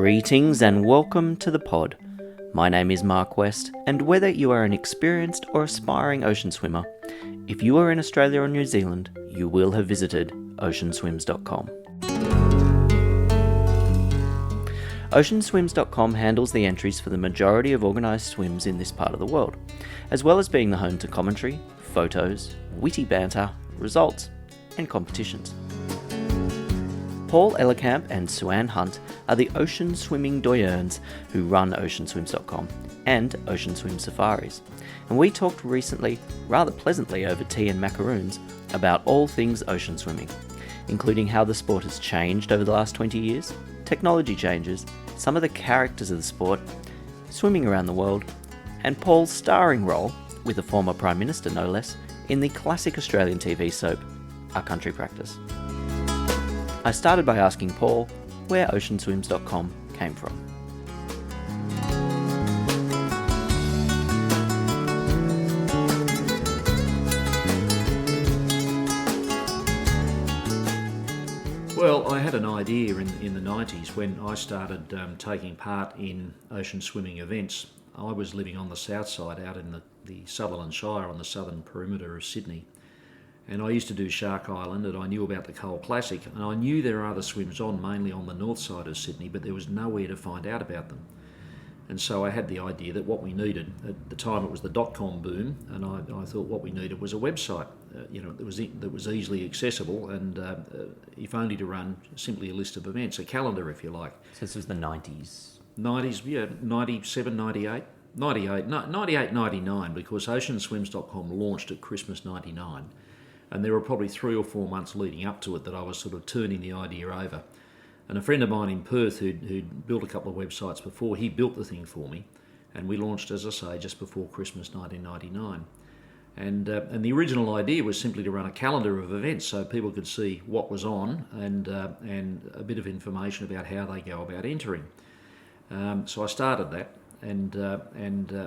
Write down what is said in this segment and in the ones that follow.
Greetings and welcome to the pod. My name is Mark West, and whether you are an experienced or aspiring ocean swimmer, if you are in Australia or New Zealand, you will have visited oceanswims.com. Oceanswims.com handles the entries for the majority of organised swims in this part of the world, as well as being the home to commentary, photos, witty banter, results, and competitions. Paul Ellerkamp and Suanne Hunt are the ocean swimming doyens who run oceanswims.com and Ocean Swim Safaris, and we talked recently, rather pleasantly over tea and macaroons, about all things ocean swimming, including how the sport has changed over the last 20 years, technology changes, some of the characters of the sport, swimming around the world, and Paul's starring role, with a former Prime Minister no less, in the classic Australian TV soap, Our Country Practice. I started by asking Paul where oceanswims.com came from. Well, I had an idea in the 90s when I started taking part in ocean swimming events. I was living on the south side out in the Sutherland Shire on the southern perimeter of Sydney. And I used to do Shark Island, and I knew about the Cole Classic, and I knew there are other swims on, mainly on the north side of Sydney, but there was nowhere to find out about them. And so I had the idea that what we needed, at the time it was the .com boom, and I thought what we needed was a website, that was easily accessible, and if only to run simply a list of events, a calendar if you like. So this was the 90s? 90s, yeah, 97, 98. 98, 99, because oceanswims.com launched at Christmas 99. And there were probably 3 or 4 months leading up to it that I was sort of turning the idea over. And a friend of mine in Perth who'd built a couple of websites before, he built the thing for me. And we launched, as I say, just before Christmas 1999. And the original idea was simply to run a calendar of events so people could see what was on and a bit of information about how they go about entering. So I started that. And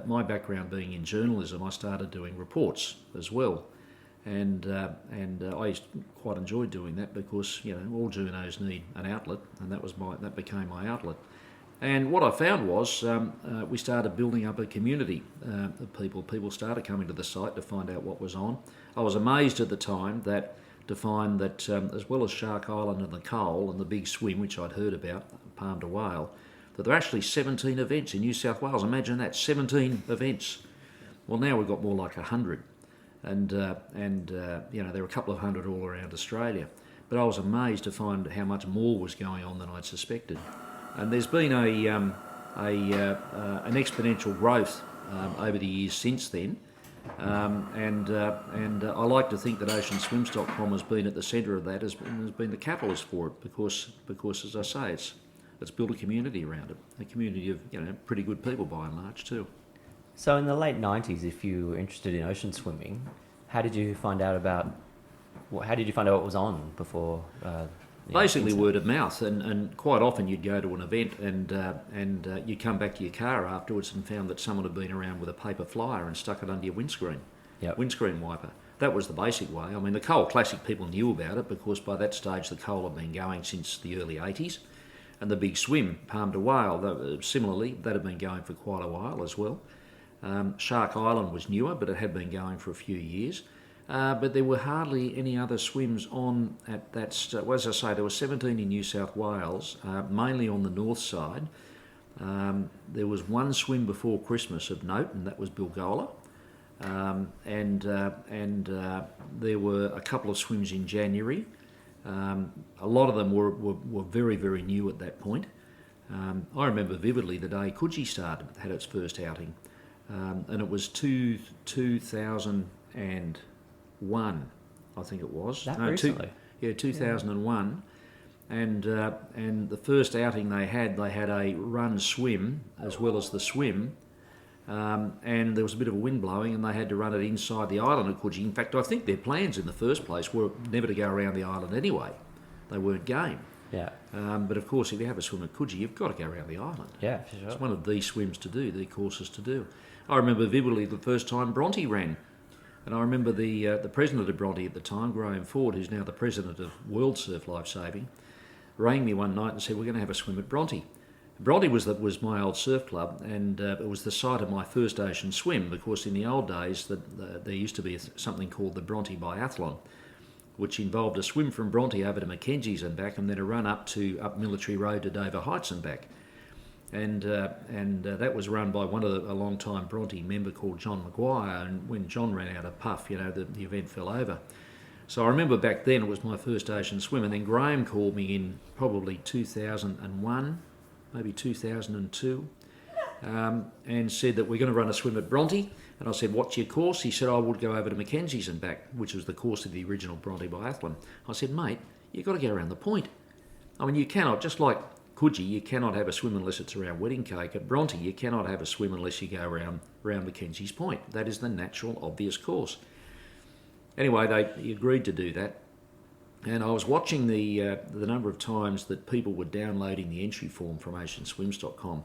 my background being in journalism, I started doing reports as well. And I quite enjoyed doing that because all journos need an outlet, and that became my outlet. And what I found was we started building up a community of people. People started coming to the site to find out what was on. I was amazed at the time to find that as well as Shark Island and the Cole and the Big Swim, which I'd heard about, Palm to Whale, that there are actually 17 events in New South Wales. Imagine that, 17 events. Well, now we've got more like 100. And there are a couple of hundred all around Australia. But I was amazed to find how much more was going on than I'd suspected. And there's been an exponential growth over the years since then. And I like to think that oceanswims.com has been at the centre of that, has been the catalyst for it, because as I say, it's built a community around it, a community of pretty good people by and large too. So in the late 90s, if you were interested in ocean swimming, how did you find out what was on before? Basically word of mouth, and quite often you'd go to an event and you'd come back to your car afterwards and found that someone had been around with a paper flyer and stuck it under your windscreen, windscreen wiper. That was the basic way. I mean, the Cole Classic, people knew about it because by that stage the Cole had been going since the early 80s. And the Big Swim, Palm to Whale, similarly, that had been going for quite a while as well. Shark Island was newer, but it had been going for a few years. But there were hardly any other swims on at that stage. Well, as I say, there were 17 in New South Wales, mainly on the north side. There was one swim before Christmas of note, and that was Bilgola. And there were a couple of swims in January. A lot of them were very, very new at that point. I remember vividly the day Coogee had its first outing. And it was 2001, I think it was. Recently? 2001. And the first outing they had a run swim as well as the swim. And there was a bit of a wind blowing and they had to run it inside the island of Coogee. In fact, I think their plans in the first place were never to go around the island anyway. They weren't game. Yeah. But of course, if you have a swim at Coogee, you've got to go around the island. Yeah, for sure. It's one of the swims to do, the courses to do. I remember vividly the first time Bronte ran. And I remember the president of Bronte at the time, Graham Ford, who's now the president of World Surf Lifesaving, rang me one night and said, we're going to have a swim at Bronte. Bronte was my old surf club, and it was the site of my first ocean swim, because in the old days there used to be something called the Bronte Biathlon, which involved a swim from Bronte over to Mackenzie's and back, and then a run up Military Road to Dover Heights and back. And that was run by a long-time Bronte member called John Maguire, and when John ran out of puff, the event fell over. So I remember back then it was my first ocean swim, and then Graham called me in probably 2001, maybe 2002, and said that we're going to run a swim at Bronte. And I said, what's your course? He said, I would go over to Mackenzie's and back, which was the course of the original Bronte Biathlon. I said, mate, you've got to go around the point. I mean, you cannot, just like Coogee, you cannot have a swim unless it's around Wedding Cake. At Bronte, you cannot have a swim unless you go around Mackenzie's Point. That is the natural, obvious course. Anyway, he agreed to do that. And I was watching the number of times that people were downloading the entry form from oceanswims.com.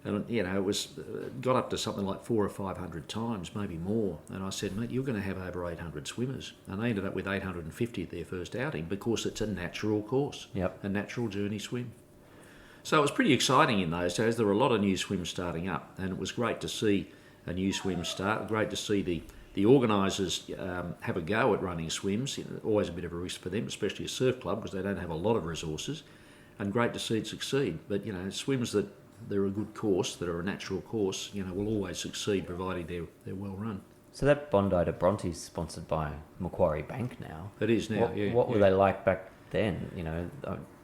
And, it was got up to something like 400 or 500 times, maybe more. And I said, mate, you're going to have over 800 swimmers. And they ended up with 850 at their first outing, because it's a natural course, a natural journey swim. So it was pretty exciting in those days. There were a lot of new swims starting up, and it was great to see a new swim start. Great to see the organisers have a go at running swims. Always a bit of a risk for them, especially a surf club, because they don't have a lot of resources. And great to see it succeed. But swims that they're a good course, that are a natural course, will always succeed, provided they're well run. So that Bondi to Bronte is sponsored by Macquarie Bank now. It is now. What were they like back then?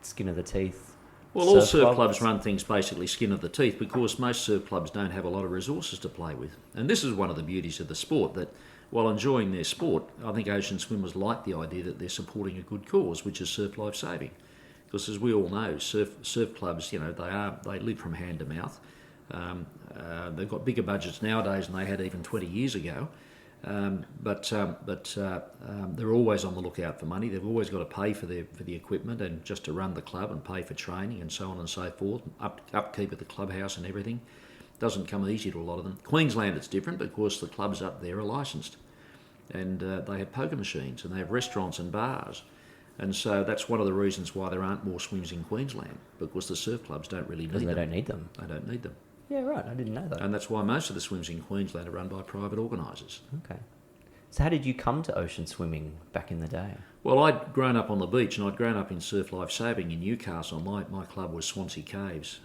Skin of the teeth. Well, all surf clubs run things basically skin of the teeth, because most surf clubs don't have a lot of resources to play with. And this is one of the beauties of the sport, that while enjoying their sport, I think ocean swimmers like the idea that they're supporting a good cause, which is surf life saving. Because as we all know, surf clubs, they live from hand to mouth. They've got bigger budgets nowadays than they had even 20 years ago. But they're always on the lookout for money. They've always got to pay for the equipment, and just to run the club, and pay for training and so on and so forth. Upkeep of the clubhouse and everything doesn't come easy to a lot of them. Queensland, it's different, because the clubs up there are licensed, and they have poker machines, and they have restaurants and bars. And so that's one of the reasons why there aren't more swims in Queensland, because the surf clubs don't really need them. Because they don't need them. They don't need them. Yeah, right. I didn't know that. And that's why most of the swims in Queensland are run by private organisers. Okay. So how did you come to ocean swimming back in the day? Well, I'd grown up on the beach, and I'd grown up in surf life saving in Newcastle. My club was Swansea Caves.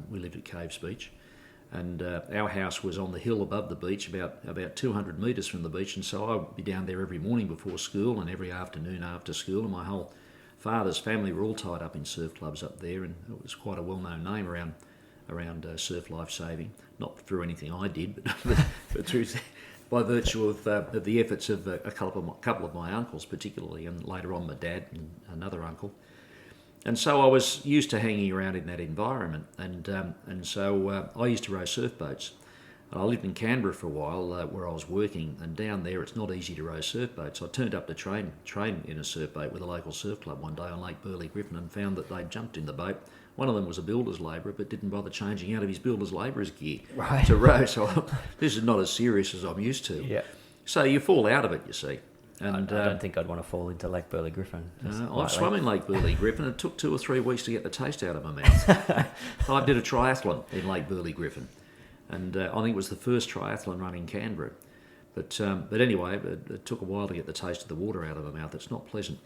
We lived at Caves Beach. And our house was on the hill above the beach, about 200 metres from the beach. And so I'd be down there every morning before school, and every afternoon after school. And my whole father's family were all tied up in surf clubs up there, and it was quite a well-known name around surf life saving. Not through anything I did, but through by virtue of the efforts of a couple of my uncles particularly, and later on my dad and another uncle. And so I was used to hanging around in that environment, and so I used to row surf boats. And I lived in Canberra for a while, where I was working, and down there it's not easy to row surf boats. I turned up to train in a surf boat with a local surf club one day on Lake Burley Griffin, and found that they'd jumped in the boat. One of them was a builder's labourer, but didn't bother changing out of his builder's labourer's gear to row. So this is not as serious as I'm used to. Yeah. So you fall out of it, you see. And I don't think I'd want to fall into Lake Burley Griffin. I've swum in Lake Burley Griffin. It took 2 or 3 weeks to get the taste out of my mouth. I did a triathlon in Lake Burley Griffin, and I think it was the first triathlon run in Canberra. But anyway, it took a while to get the taste of the water out of my mouth. It's not pleasant.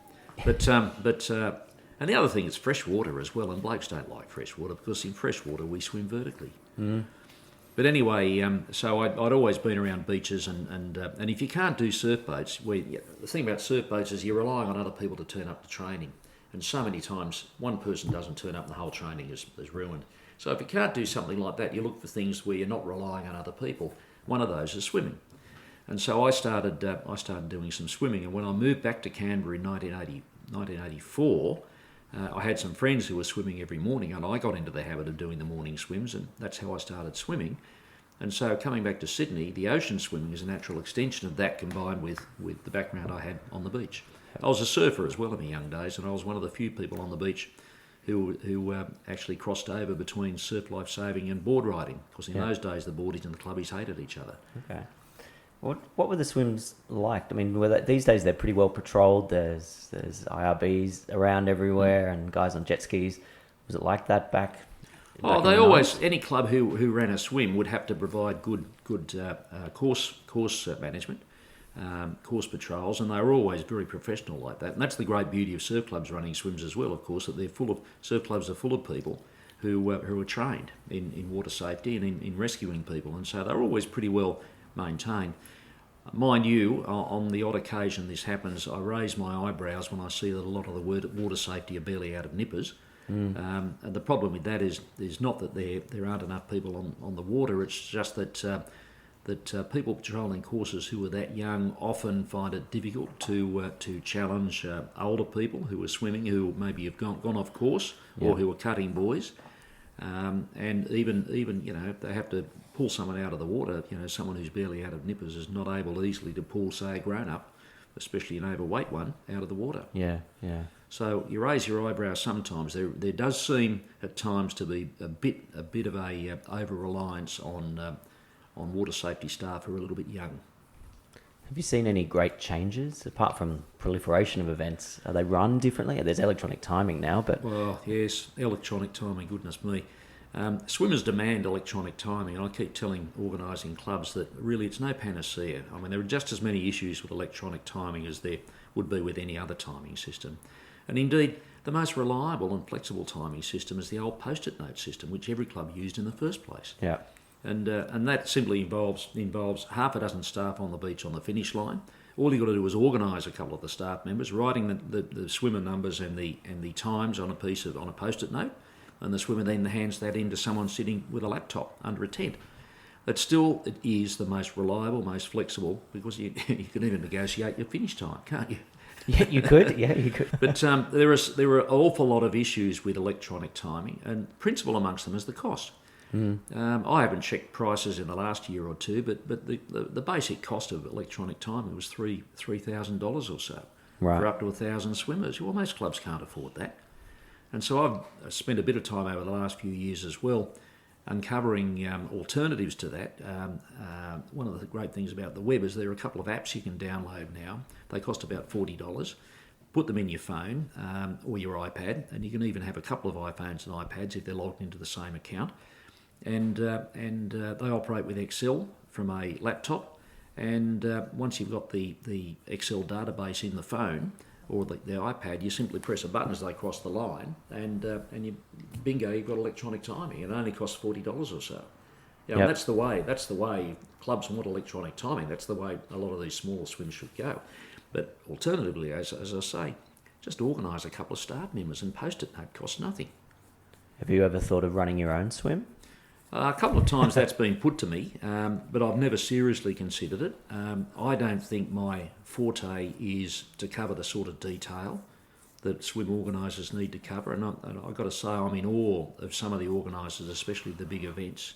And the other thing is fresh water as well, and blokes don't like fresh water, because in fresh water we swim vertically. Mm. But anyway, so I'd always been around beaches, and if you can't do surf boats, the thing about surf boats is you're relying on other people to turn up to training, and so many times one person doesn't turn up and the whole training is ruined. So if you can't do something like that, you look for things where you're not relying on other people. One of those is swimming. And so I started doing some swimming, and when I moved back to Canberra in 1984, I had some friends who were swimming every morning, and I got into the habit of doing the morning swims, and that's how I started swimming. And so coming back to Sydney, the ocean swimming is a natural extension of that, combined with the background I had on the beach. I was a surfer as well in my young days, and I was one of the few people on the beach who actually crossed over between surf life saving and board riding, because in those days the boardies and the clubbies hated each other. Okay. What were the swims like? I mean, these days they're pretty well patrolled. There's IRBs around everywhere, and guys on jet skis. Was it like that back Oh, back in they the always 90s? any club who ran a swim would have to provide good course management, course patrols, and they were always very professional like that. And that's the great beauty of surf clubs running swims as well. Of course, that surf clubs are full of people who are trained in water safety and in rescuing people, and so they're always pretty well maintained. Mind you, on the odd occasion this happens, I raise my eyebrows when I see that a lot of the water safety are barely out of nippers. And the problem with that is not that there aren't enough people on the water. It's just that people patrolling courses who are that young often find it difficult to challenge older people who are swimming, who maybe have gone off course or who are cutting buoys. And even if they have to pull someone out of the water, someone who's barely out of nippers is not able easily to pull, say, a grown-up, especially an overweight one, out of the water. Yeah. So you raise your eyebrows sometimes. There does seem at times to be a bit of a over-reliance on water safety staff who are a little bit young. Have you seen any great changes apart from proliferation of events? Are they run differently? There's electronic timing now, but Well, yes, electronic timing, goodness me. Swimmers demand electronic timing, and I keep telling organising clubs that really it's no panacea. I mean, there are just as many issues with electronic timing as there would be with any other timing system. And indeed, the most reliable and flexible timing system is the old post-it note system, which every club used in the first place. yeah, And that simply involves half a dozen staff on the beach on the finish line. All you've got to do is organise a couple of the staff members, writing the swimmer numbers and the times on a post-it note, and the swimmer then hands that in to someone sitting with a laptop under a tent. But still, it is the most reliable, most flexible, because you can even negotiate your finish time, can't you? yeah, you could, yeah, you could. But there are an awful lot of issues with electronic timing, and principal amongst them is the cost. I haven't checked prices in the last year or two, but the basic cost of electronic timing was $3,000 or so Right. for up to 1,000 swimmers. Well, most clubs can't afford that, and so I've spent a bit of time over the last few years as well uncovering alternatives to that. One of the great things about the web is there are a couple of apps you can download now. They cost about $40. Put them in your phone or your iPad, and you can even have a couple of iPhones and iPads if they're logged into the same account. And they operate with Excel from a laptop. And once you've got the Excel database in the phone or the iPad, you simply press a button as they cross the line, and you bingo, you've got electronic timing. It only costs $40 or so. Yeah, Yep. That's the way clubs want electronic timing. That's the way a lot of these smaller swims should go. But alternatively, as I say, just organise a couple of staff members and post-it note costs nothing. Have you ever thought of running your own swim? A couple of times that's been put to me, but I've never seriously considered it. I don't think my forte is to cover the sort of detail that swim organisers need to cover, and I've got to say I'm in awe of some of the organisers, especially the big events.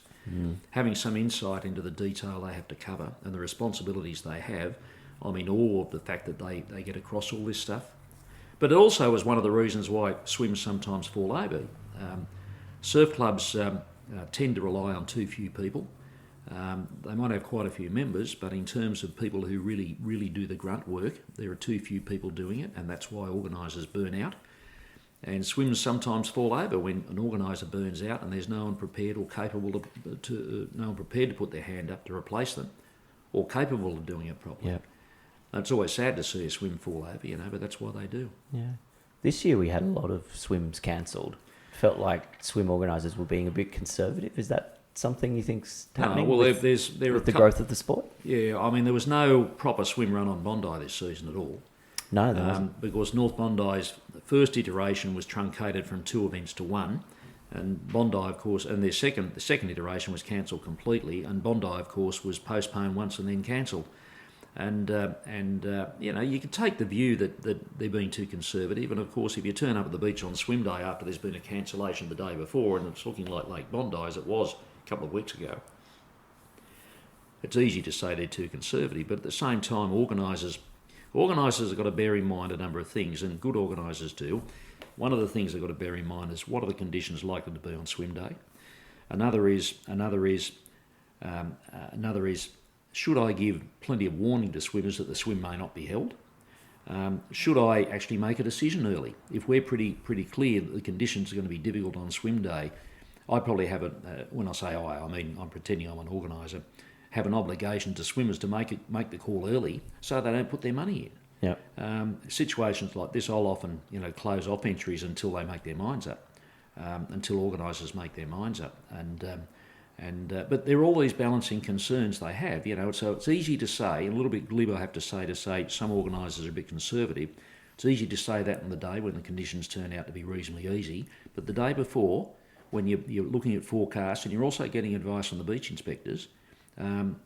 Having some insight into the detail they have to cover and the responsibilities they have, I'm in awe of the fact that they get across all this stuff. But it also is one of the reasons why swims sometimes fall over. Surf clubs tend to rely on too few people. They might have quite a few members, but in terms of people who really do the grunt work, there are too few people doing it, and that's why organisers burn out. And swims sometimes fall over when an organiser burns out and there's no one prepared or capable no one prepared to put their hand up to replace them, or capable of doing it properly. Yeah. It's always sad to see a swim fall over, but that's why they do. Yeah. This year we had a lot of swims cancelled. Felt like swim organisers were being a bit conservative. Is that something you think's happening with the growth of the sport? Yeah, I mean, there was no proper swim run on Bondi this season at all. No, there wasn't. Because North Bondi's first iteration was truncated from 2 events to 1, and Bondi, of course, and the second iteration was cancelled completely, and Bondi, of course, was postponed once and then cancelled. And you could take the view that they're being too conservative, and of course, if you turn up at the beach on swim day after there's been a cancellation the day before, and it's looking like Lake Bondi as it was a couple of weeks ago, it's easy to say they're too conservative. But at the same time, organisers have got to bear in mind a number of things, and good organisers do. One of the things they've got to bear in mind is what are the conditions likely to be on swim day. Another is should I give plenty of warning to swimmers that the swim may not be held? Should I actually make a decision early? If we're pretty clear that the conditions are going to be difficult on swim day, I probably have when I say I mean I'm pretending I'm an organiser, have an obligation to swimmers to make the call early so they don't put their money in. Yeah. Situations like this, I'll often close off entries until they make their minds up, until organisers make their minds up, but there are all these balancing concerns they have. So it's easy to say, and a little bit glib I have to say some organisers are a bit conservative. It's easy to say that on the day when the conditions turn out to be reasonably easy, but the day before, when you're looking at forecasts and you're also getting advice from the beach inspectors,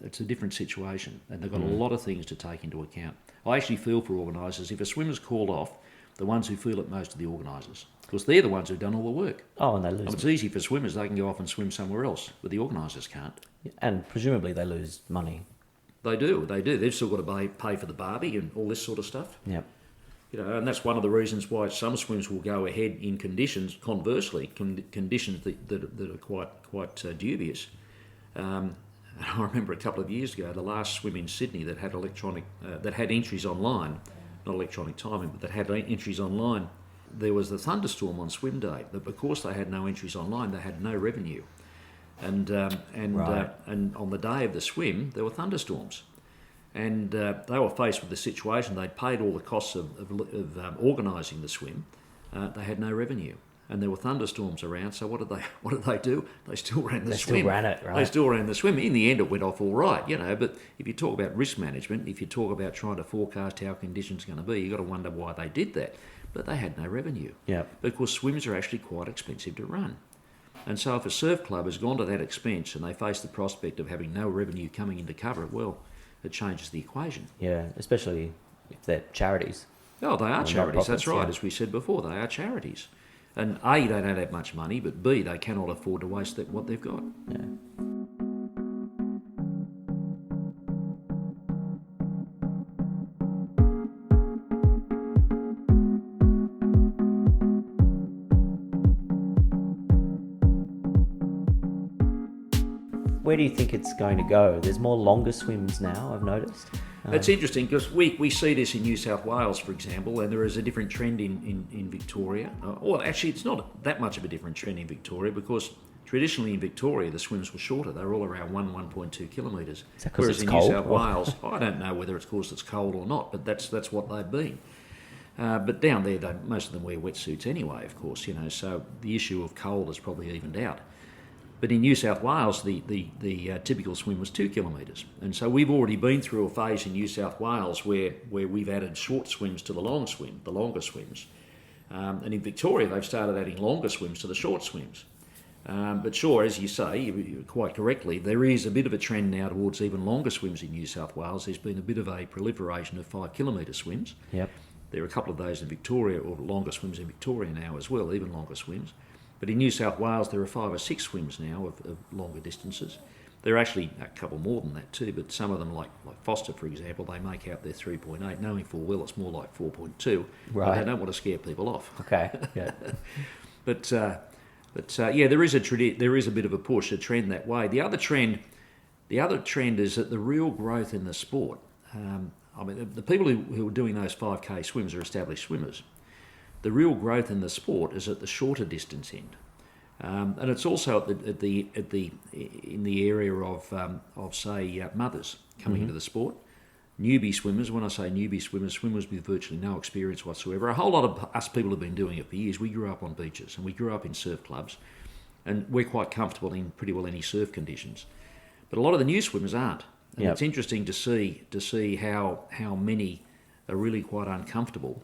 it's a different situation, and they've got a lot of things to take into account. I actually feel for organisers. If a swimmer's called off, the ones who feel it most are the organisers, because they're the ones who've done all the work. Oh, and they lose. It's easy for swimmers; they can go off and swim somewhere else, but the organisers can't. And presumably they lose money. They do. They've still got to pay for the barbie and all this sort of stuff. Yep. And that's one of the reasons why some swims will go ahead in conditions. Conversely, conditions that are quite dubious. I remember a couple of years ago, the last swim in Sydney that had that had entries online, not electronic timing, but that had entries online. There was the thunderstorm on swim day, but because they had no entries online, they had no revenue. And on the day of the swim, there were thunderstorms, and they were faced with the situation. They'd paid all the costs of organising the swim. They had no revenue. And there were thunderstorms around, so what did they do? They still ran the swim. They still ran it, right? They still ran the swim. In the end, it went off all right, but if you talk about risk management, if you talk about trying to forecast how conditions are going to be, you've got to wonder why they did that. But they had no revenue. Yeah. Because swims are actually quite expensive to run. And so if a surf club has gone to that expense and they face the prospect of having no revenue coming in to cover it, well, it changes the equation. Yeah, especially if they're charities. Oh, they are charities, that's right. Yeah. As we said before, they are charities. And A, they don't have much money, but B, they cannot afford to waste what they've got. Yeah. Where do you think it's going to go? There's more longer swims now, I've noticed. It's interesting because we see this in New South Wales, for example, and there is a different trend in Victoria. Well, actually, it's not that much of a different trend in Victoria because traditionally in Victoria, the swims were shorter. They were all around 1.2 kilometres. Is that 'cause Whereas it's in cold? New South Wales, I don't know whether it's because it's cold or not, but that's what they've been. But down there, most of them wear wetsuits anyway, of course, so the issue of cold is probably evened out. But in New South Wales, the typical swim was 2 kilometres. And so we've already been through a phase in New South Wales where we've added short swims to the longer swims. And in Victoria, they've started adding longer swims to the short swims. But sure, as you say, quite correctly, there is a bit of a trend now towards even longer swims in New South Wales. There's been a bit of a proliferation of 5 kilometre swims. Yep. There are a couple of those in Victoria, or longer swims in Victoria now as well, even longer swims. But in New South Wales, there are 5 or 6 swims now of longer distances. There are actually a couple more than that too, but some of them, like Foster, for example, they make out their 3.8, knowing full well it's more like 4.2. Right. But they don't want to scare people off. Okay, yeah. But yeah, there is a bit of a push, a trend that way. The other trend is that the real growth in the sport. The people who are doing those 5K swims are established swimmers. The real growth in the sport is at the shorter distance end, and it's also in the area of say mothers coming into the sport, newbie swimmers. When I say newbie swimmers with virtually no experience whatsoever. A whole lot of us people have been doing it for years. We grew up on beaches and we grew up in surf clubs, and we're quite comfortable in pretty well any surf conditions. But a lot of the new swimmers aren't, and It's interesting to see how many are really quite uncomfortable.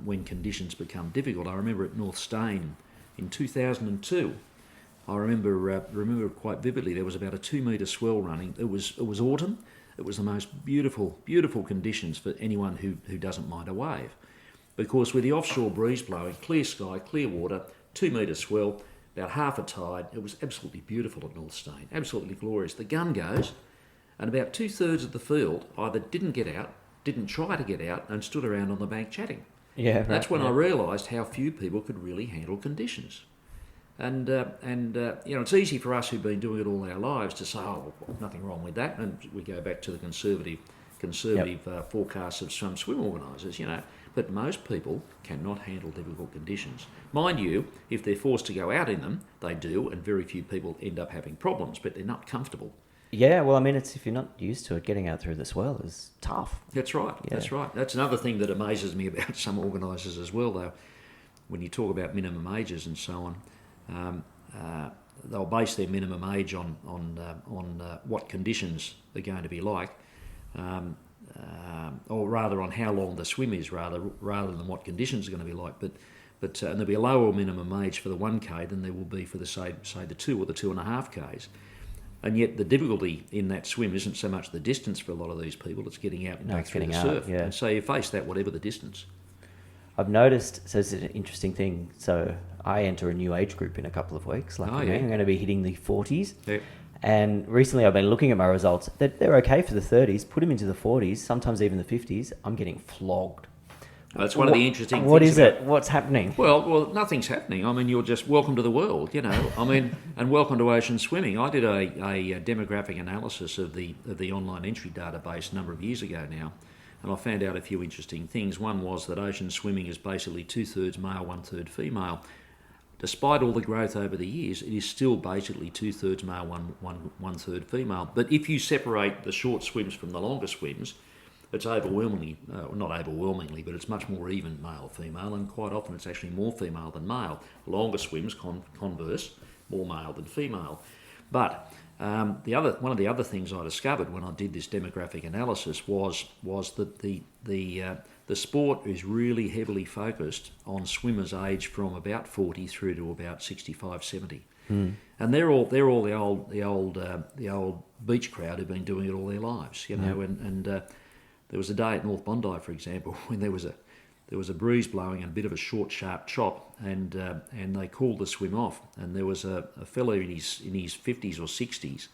When conditions become difficult. I remember at North Stain in 2002. I remember quite vividly. There was about a 2 metre swell running. It was autumn. It was the most beautiful conditions for anyone who doesn't mind a wave, because with the offshore breeze blowing, clear sky, clear water, 2 metre swell, about half a tide. It was absolutely beautiful at North Stain. Absolutely glorious. The gun goes, and about 2/3 of the field either didn't get out, didn't try to get out, and stood around on the bank chatting. Yeah, right. That's when I realised how few people could really handle conditions. And it's easy for us who've been doing it all our lives to say, oh, well, nothing wrong with that. And we go back to the conservative forecasts of some swim organisers, But but most people cannot handle difficult conditions. Mind you, if they're forced to go out in them, they do, and very few people end up having problems, but they're not comfortable. Yeah, well, I mean, it's if you're not used to it, getting out through the swell is tough. That's right, that's right. That's another thing that amazes me about some organisers as well, though. When you talk about minimum ages and so on, they'll base their minimum age on what conditions they're going to be like, or rather on how long the swim is, rather than what conditions are going to be like. But and there'll be a lower minimum age for the 1K than there will be for the say the 2 or the 2.5 Ks. And yet the difficulty in that swim isn't so much the distance for a lot of these people; it's getting out and back through the surf. Yeah. And so you face that whatever the distance. I've noticed, so it's an interesting thing. So I enter a new age group in a couple of weeks. Like I'm going to be hitting the 40s. Yeah. And recently I've been looking at my results. They're okay for the 30s. Put them into the 40s, sometimes even the 50s. I'm getting flogged. That's one of the interesting things. What is it? What's happening? Well, nothing's happening. I mean, you're just welcome to the world, you know. I mean, and welcome to ocean swimming. I did a demographic analysis of the online entry database a number of years ago now, and I found out a few interesting things. One was that ocean swimming is basically 2/3 male, 1/3 female. Despite all the growth over the years, it is still basically 2/3 male, 1/3 female. But if you separate the short swims from the longer swims, it's overwhelmingly, not overwhelmingly, but it's much more even male-female, and quite often it's actually more female than male. Longer swims, converse, more male than female. But one of the other things I discovered when I did this demographic analysis was that the sport is really heavily focused on swimmers aged from about 40 through to about 65, 70. And they're all the old beach crowd who've been doing it all their lives, you know. And there was a day at North Bondi, for example, when there was a breeze blowing and a bit of a short, sharp chop, and they called the swim off. And there was a fellow in his 50s or 60s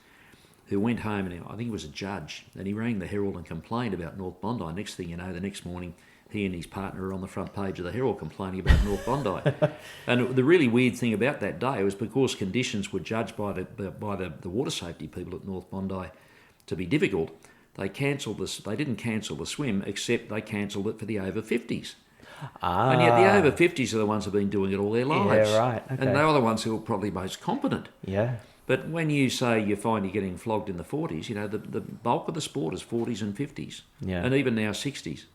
who went home, and I think he was a judge, and he rang the Herald and complained about North Bondi. Next thing you know, the next morning, he and his partner are on the front page of the Herald complaining about North Bondi. And the really weird thing about that day was because conditions were judged by the water safety people at North Bondi to be difficult, they cancelled this. They didn't cancel the swim, except they cancelled it for the over 50s. And yet the over 50s are the ones who've been doing it all their lives. Yeah, right. Okay. And they're the ones who are probably most competent. Yeah. But when you say you find you're getting flogged in the 40s, you know, the bulk of the sport is 40s and 50s. Yeah. And even now 60s.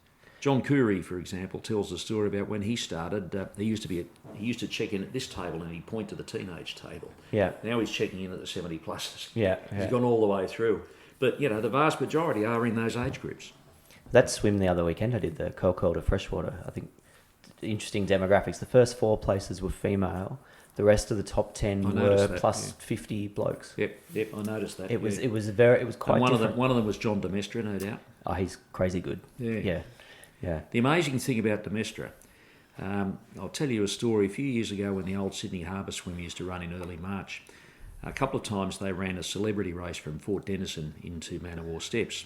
John Curry, for example, tells the story about when he started. He used to check in at this table and he'd point to the teenage table. Yeah. Now he's checking in at the 70 pluses. Yeah. He's gone all the way through. But, you know, the vast majority are in those age groups. That swim the other weekend, I did the Coco to freshwater. I think interesting demographics. The first 4 places were female. The rest of the top 10 were plus 50 blokes. Yep, I noticed that. It was quite and different. One of them was John Demestra, no doubt. Oh, he's crazy good. Yeah. The amazing thing about Demestra, I'll tell you a story. A few years ago when the old Sydney Harbour swim used to run in early March, a couple of times they ran a celebrity race from Fort Denison into Manawar Steps.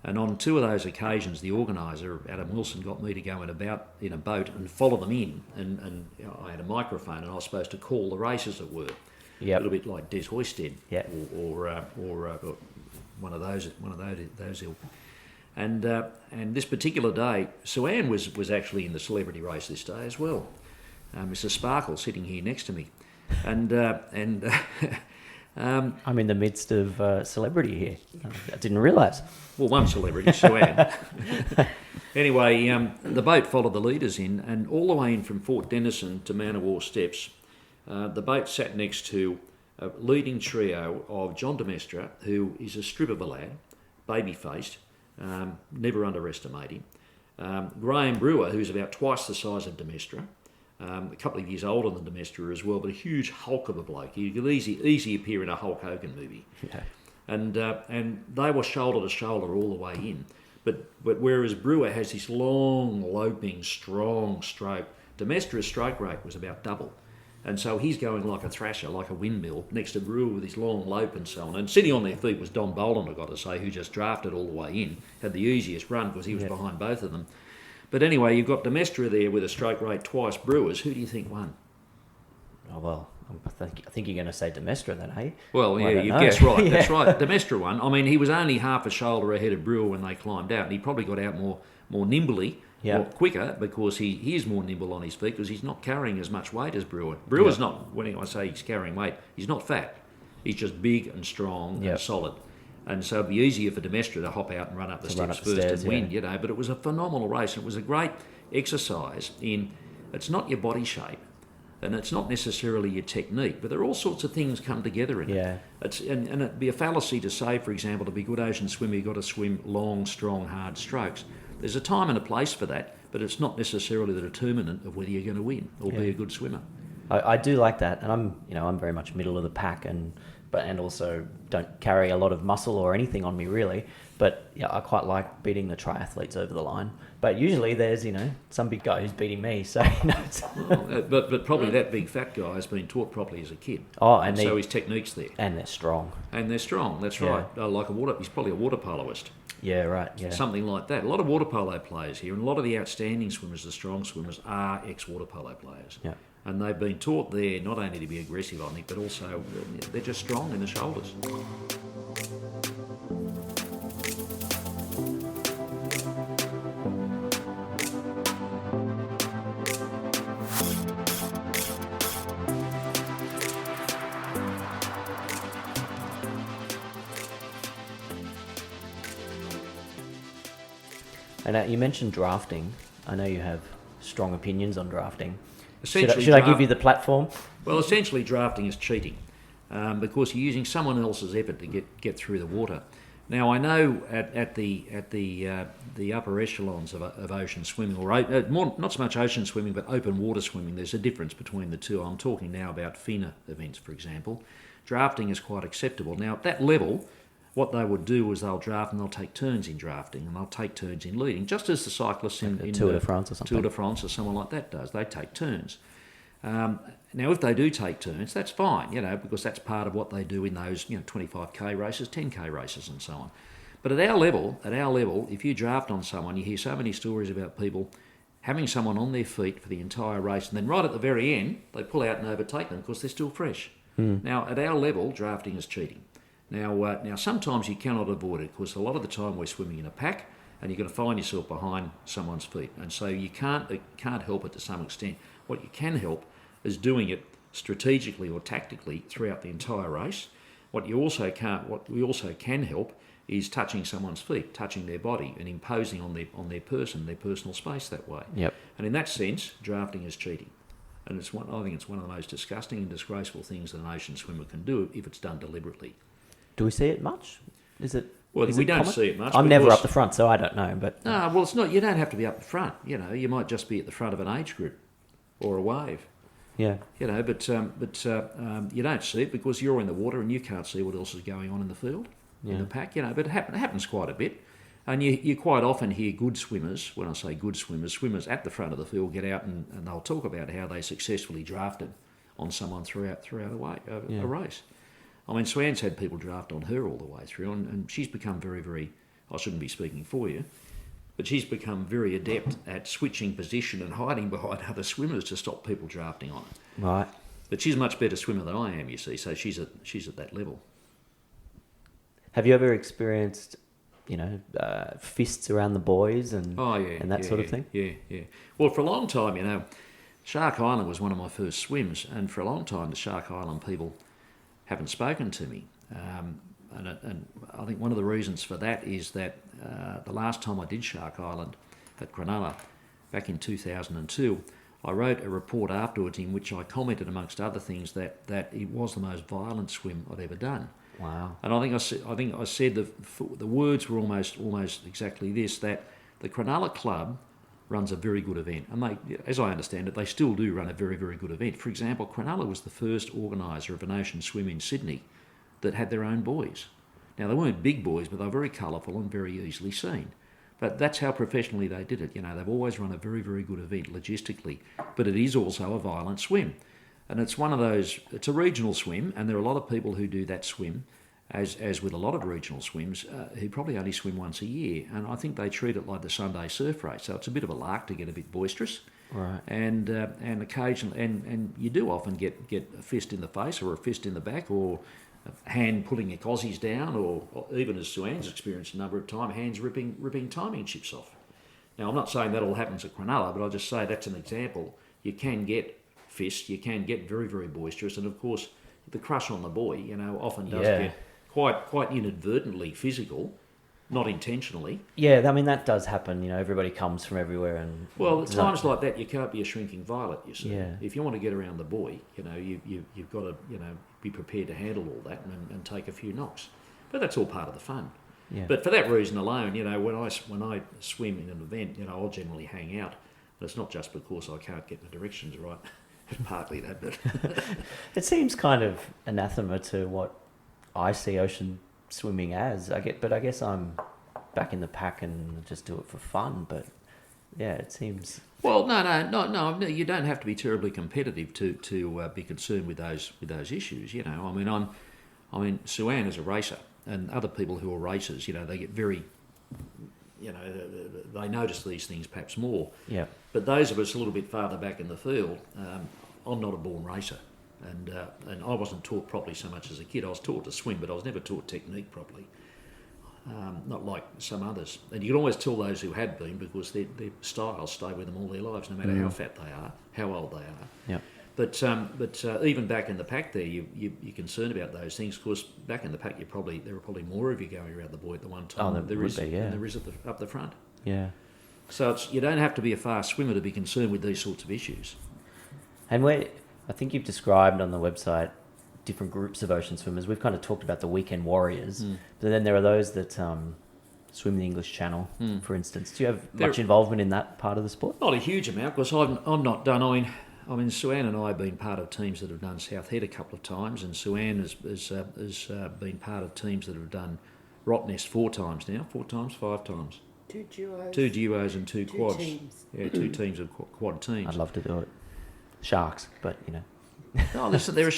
And on 2 of those occasions, the organiser, Adam Wilson, got me to go in a boat and follow them in. And you know, I had a microphone and I was supposed to call the race, as it were. Yep. A little bit like Des Hoisted, yep. or one of those ilk. And this particular day, Suanne was actually in the celebrity race this day as well. Mrs. Sparkle sitting here next to me, and I'm in the midst of celebrity here. I didn't realise. Well, one celebrity, Suanne. Anyway, the boat followed the leaders in, and all the way in from Fort Denison to Manawar Steps, the boat sat next to a leading trio of John Demestra, who is a strip of a lad, baby-faced, never underestimate him. Graham Brewer, who's about twice the size of Demestra, a couple of years older than Demestra as well, but a huge hulk of a bloke. He could easily appear in a Hulk Hogan movie. Yeah. And they were shoulder to shoulder all the way in. But whereas Brewer has this long, loping, strong stroke, Demestra's stroke rate was about double. And so he's going like a thrasher, like a windmill, next to Brewer with his long lope and so on. And sitting on their feet was Don Boland, I've got to say, who just drafted all the way in, had the easiest run because he was behind both of them. But anyway, you've got Demestra there with a stroke rate twice Brewer's. Who do you think won? Oh, well, I think you're going to say Demestra then, hey? Well, yeah, you guessed right. That's right. Demestra won. I mean, he was only half a shoulder ahead of Brewer when they climbed out, and he probably got out more nimbly Yeah. Well, quicker because he is more nimble on his feet because he's not carrying as much weight as Brewer. Brewer's not, when I say he's carrying weight, he's not fat. He's just big and strong and solid. And so it'd be easier for Demestra to hop out and run up the steps first and win, you know. But it was a phenomenal race. And it was a great exercise in, it's not your body shape and it's not necessarily your technique, but there are all sorts of things come together in it. And it'd be a fallacy to say, for example, to be a good ocean swimmer, you've got to swim long, strong, hard strokes. There's a time and a place for that, but it's not necessarily the determinant of whether you're going to win or be a good swimmer. I do like that, and I'm very much middle of the pack, and also don't carry a lot of muscle or anything on me really. But I quite like beating the triathletes over the line. But usually there's some big guy who's beating me, so but probably that big fat guy has been taught properly as a kid. Oh, and so his technique's there. And they're strong. That's right. He's probably a water poloist. Yeah, right. Yeah. Something like that. A lot of water polo players here, and a lot of the outstanding swimmers, the strong swimmers, are ex-water polo players. Yeah. And they've been taught there not only to be aggressive, I think, but also they're just strong in the shoulders. And you mentioned drafting. I know you have strong opinions on drafting. Should Essentially, I give you the platform? Well, essentially, drafting is cheating because you're using someone else's effort to get through the water. Now, I know at the upper echelons of ocean swimming, or more, not so much ocean swimming, but open water swimming, there's a difference between the two. I'm talking now about FINA events, for example. Drafting is quite acceptable. Now, at that level, what they would do is they'll draft and they'll take turns in drafting and they'll take turns in leading, just as the cyclists in Tour de France or something. Tour de France or someone like that does. They take turns. Now, if they do take turns, that's fine, because that's part of what they do in those, 25k races, 10k races, and so on. But at our level, if you draft on someone, you hear so many stories about people having someone on their feet for the entire race, and then right at the very end, they pull out and overtake them because they're still fresh. Now, at our level, drafting is cheating. Now, sometimes you cannot avoid it because a lot of the time we're swimming in a pack, and you're going to find yourself behind someone's feet, and so you can't help it to some extent. What you can help is doing it strategically or tactically throughout the entire race. What we also can help is touching someone's feet, touching their body, and imposing on their personal space that way. Yep. And in that sense, drafting is cheating. And I think it's one of the most disgusting and disgraceful things that an ocean swimmer can do if it's done deliberately. Do we see it much? Is it? Well, we don't see it much. I'm never up the front, so I don't know. But no, well, it's not. You don't have to be up the front. You might just be at the front of an age group or a wave. Yeah. But you don't see it because you're in the water and you can't see what else is going on in the field, in the pack. But it happens quite a bit, and you quite often hear good swimmers. When I say good swimmers at the front of the field get out and they'll talk about how they successfully drafted on someone throughout a race. I mean, Suanne's had people draft on her all the way through, and she's become very, very, I shouldn't be speaking for you, but she's become very adept at switching position and hiding behind other swimmers to stop people drafting on her. Right. But she's a much better swimmer than I am, you see, so she's at that level. Have you ever experienced, fists around the boys and that sort of thing? Yeah. Well, for a long time, Shark Island was one of my first swims, and for a long time the Shark Island people haven't spoken to me. And I think one of the reasons for that is that the last time I did Shark Island at Cronulla, back in 2002, I wrote a report afterwards in which I commented, amongst other things, that it was the most violent swim I'd ever done. Wow. And I think I said the words were almost exactly this, that the Cronulla Club runs a very good event. And they, as I understand it, they still do run a very, very good event. For example, Cronulla was the first organiser of an ocean swim in Sydney that had their own buoys. Now, they weren't big buoys, but they were very colourful and very easily seen. But that's how professionally they did it. They've always run a very, very good event logistically. But it is also a violent swim. And it's one of those, it's a regional swim, and there are a lot of people who do that swim, as with a lot of regional swims, who probably only swim once a year. And I think they treat it like the Sunday surf race. So it's a bit of a lark to get a bit boisterous. Right. And occasionally, and you do often get a fist in the face or a fist in the back, or a hand pulling your cossies down, or even, as Suanne's experienced a number of times, hands ripping timing chips off. Now, I'm not saying that all happens at Cronulla, but I'll just say that's an example. You can get fist, you can get very, very boisterous, and of course, the crush on the buoy, often does get quite inadvertently physical, not intentionally. Yeah, I mean, that does happen. Everybody comes from everywhere. And Well, at times like that, you can't be a shrinking violet, you see. Yeah. If you want to get around the buoy, you've got to, be prepared to handle all that and take a few knocks. But that's all part of the fun. Yeah. But for that reason alone, when I swim in an event, I'll generally hang out. And it's not just because I can't get the directions right. It's partly that, but It seems kind of anathema to what I see ocean swimming as. I guess I'm back in the pack and just do it for fun. But yeah, it seems. Well, no. You don't have to be terribly competitive to be concerned with those issues. I mean, Suanne is a racer, and other people who are racers, they get very, they notice these things perhaps more. Yeah. But those of us a little bit farther back in the field, I'm not a born racer, and I wasn't taught properly so much as a kid. I was taught to swim, but I was never taught technique properly. Not like some others. And you can always tell those who had been because their styles stay with them all their lives, no matter how fat they are, how old they are. Yeah. But even back in the pack there, you're concerned about those things. Of course, back in the pack, there are probably more of you going around the buoy at the one time than there is up the front. Yeah. So you don't have to be a fast swimmer to be concerned with these sorts of issues. And I think you've described on the website different groups of ocean swimmers. We've kind of talked about the weekend warriors, but then there are those that swim the English Channel, for instance. Do you have much involvement in that part of the sport? Not a huge amount, because I'm not done. I mean, Suanne and I have been part of teams that have done South Head a couple of times, and Suanne has been part of teams that have done Rottnest 4 times now. 4 times, 5 times. 2 duos. 2 duos and 2 quads. Teams. Yeah, 2 teams of quad teams. I'd love to do it. Sharks, but Oh, listen, there are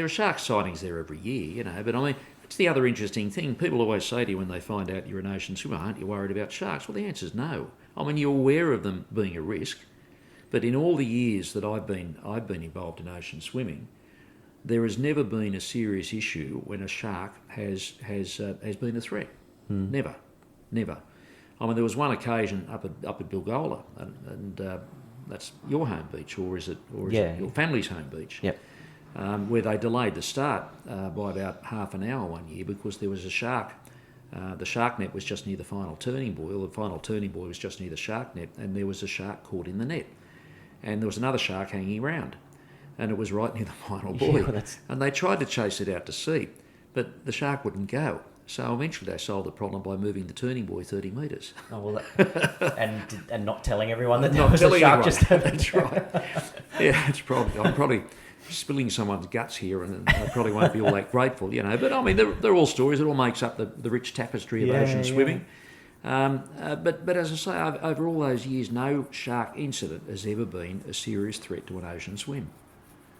shark sightings there every year, But I mean, it's the other interesting thing. People always say to you when they find out you're an ocean swimmer, aren't you worried about sharks? Well, the answer is no. I mean, you're aware of them being a risk, but in all the years that I've been involved in ocean swimming, there has never been a serious issue when a shark has been a threat. Never. I mean, there was one occasion up at Bilgola, and that's your home beach, or is it your family's home beach? Yep. Where they delayed the start by about half an hour one year because there was a shark. The shark net was just near the final turning buoy, or the final turning buoy was just near the shark net, and there was a shark caught in the net. And there was another shark hanging around, and it was right near the final buoy. And they tried to chase it out to sea, but the shark wouldn't go. So eventually they solved the problem by moving the turning buoy 30 metres. Oh, well, and not telling everyone that there Not was telling a shark anyone. just That's right. Yeah, I'm probably spilling someone's guts here, and I probably won't be all that grateful, But I mean, they're all stories. It all makes up the rich tapestry of ocean swimming. But as I say, over all those years, no shark incident has ever been a serious threat to an ocean swim.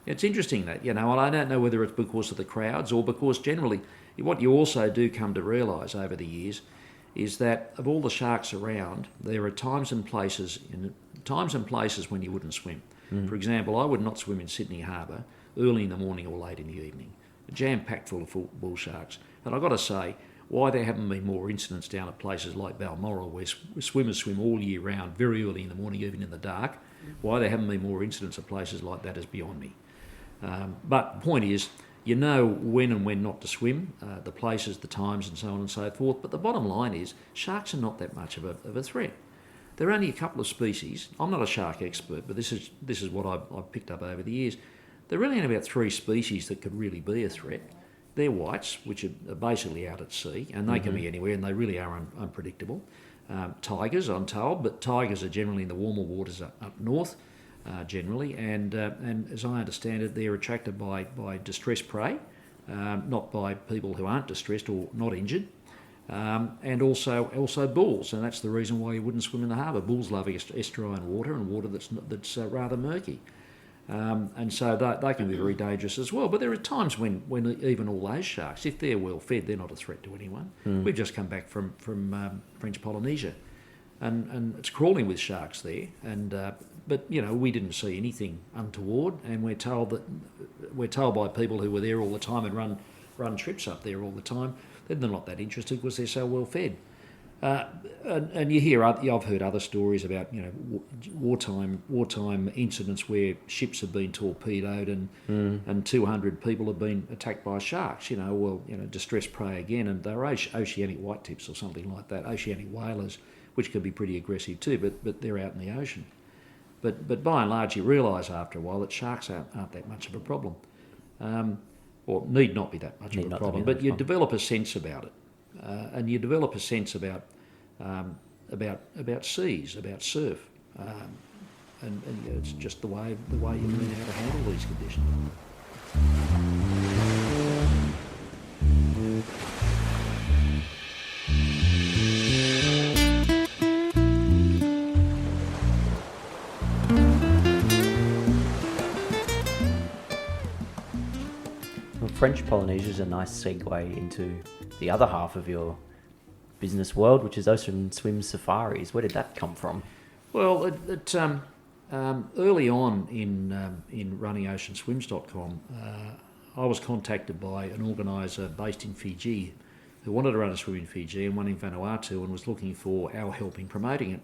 It's interesting that, and I don't know whether it's because of the crowds or because generally what you also do come to realise over the years is that of all the sharks around, there are times and places when you wouldn't swim. For example, I would not swim in Sydney Harbour early in the morning or late in the evening, jam-packed full of bull sharks. And I've got to say, why there haven't been more incidents down at places like Balmoral, where swimmers swim all year round, very early in the morning, even in the dark, why there haven't been more incidents at places like that is beyond me. But the point is, you know when and when not to swim, the places, the times, and so on and so forth. But the bottom line is, sharks are not that much of a threat. There are only a couple of species. I'm not a shark expert, but this is what I've picked up over the years. There are really only about 3 species that could really be a threat. They're whites, which are basically out at sea, and they can be anywhere, and they really are unpredictable. Tigers, I'm told, but tigers are generally in the warmer waters up north. Generally, and as I understand it, they're attracted by distressed prey, not by people who aren't distressed or not injured, and also bulls, and that's the reason why you wouldn't swim in the harbour. Bulls love estuarine water and water that's rather murky, and so they can be very dangerous as well. But there are times when even all those sharks, if they're well fed, they're not a threat to anyone. We've just come back from French Polynesia, and it's crawling with sharks there, and but we didn't see anything untoward, and we're told by people who were there all the time and run trips up there all the time that they're not that interested because they're so well fed. And you hear, I've heard other stories about wartime incidents where ships have been torpedoed and 200 people have been attacked by sharks. Distress prey again, and they're oceanic whitetips or something like that, oceanic whalers, which can be pretty aggressive too, but they're out in the ocean. But by and large, you realise after a while that sharks aren't that much of a problem, or need not be that much of a problem. But you develop a sense about it, and you develop a sense about seas, about surf, and it's just the way you learn how to handle these conditions. Well, French Polynesia is a nice segue into the other half of your business world, which is Ocean Swim Safaris. Where did that come from? Well, early on in running oceanswims.com, I was contacted by an organiser based in Fiji who wanted to run a swim in Fiji and one in Vanuatu and was looking for our help in promoting it.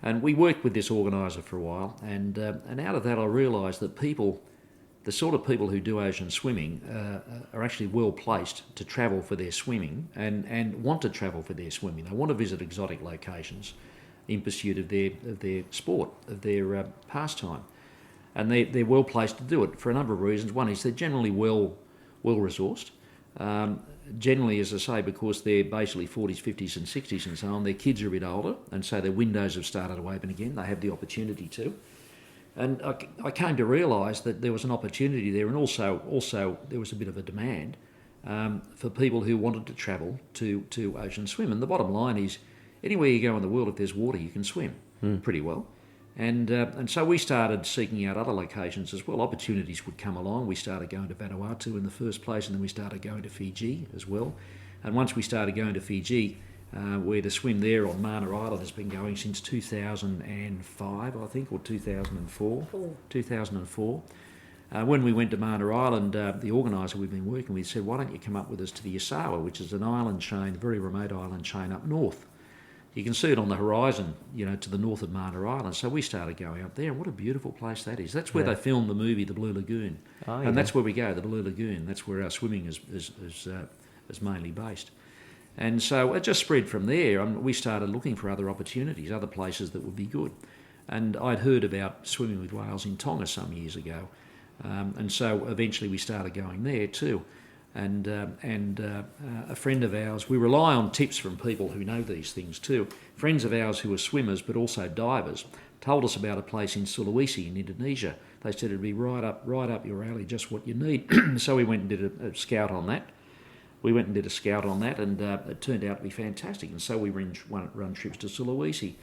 And we worked with this organiser for a while, and out of that I realised that the sort of people who do ocean swimming are actually well placed to travel for their swimming and want to travel for their swimming. They want to visit exotic locations in pursuit of their sport, of their pastime. And they're well placed to do it for a number of reasons. One is they're generally well resourced. Generally, as I say, because they're basically 40s, 50s and 60s and so on, their kids are a bit older, and so their windows have started to open again. They have the opportunity to. And I came to realise that there was an opportunity there, and also there was a bit of a demand for people who wanted to travel to ocean swim. And the bottom line is, anywhere you go in the world, if there's water, you can swim pretty well. And so we started seeking out other locations as well. Opportunities would come along. We started going to Vanuatu in the first place, and then we started going to Fiji as well. And once we started going to Fiji, where the swim there on Mana Island has been going since 2005, I think, or 2004. 2004. When we went to Mana Island, the organiser we've been working with said, why don't you come up with us to the Isawa, which is an island chain, a very remote island chain up north. You can see it on the horizon, to the north of Mana Island. So we started going up there, and what a beautiful place that is. That's where they filmed the movie The Blue Lagoon. And that's where we go, the Blue Lagoon. That's where our swimming is mainly based. And so it just spread from there. We started looking for other opportunities, other places that would be good. And I'd heard about swimming with whales in Tonga some years ago. And so eventually we started going there too. And a friend of ours, we rely on tips from people who know these things too. Friends of ours who are swimmers but also divers told us about a place in Sulawesi in Indonesia. They said it'd be right up your alley, just what you need. So we went and did a scout on that. And it turned out to be fantastic. And so we run trips to Sulawesi.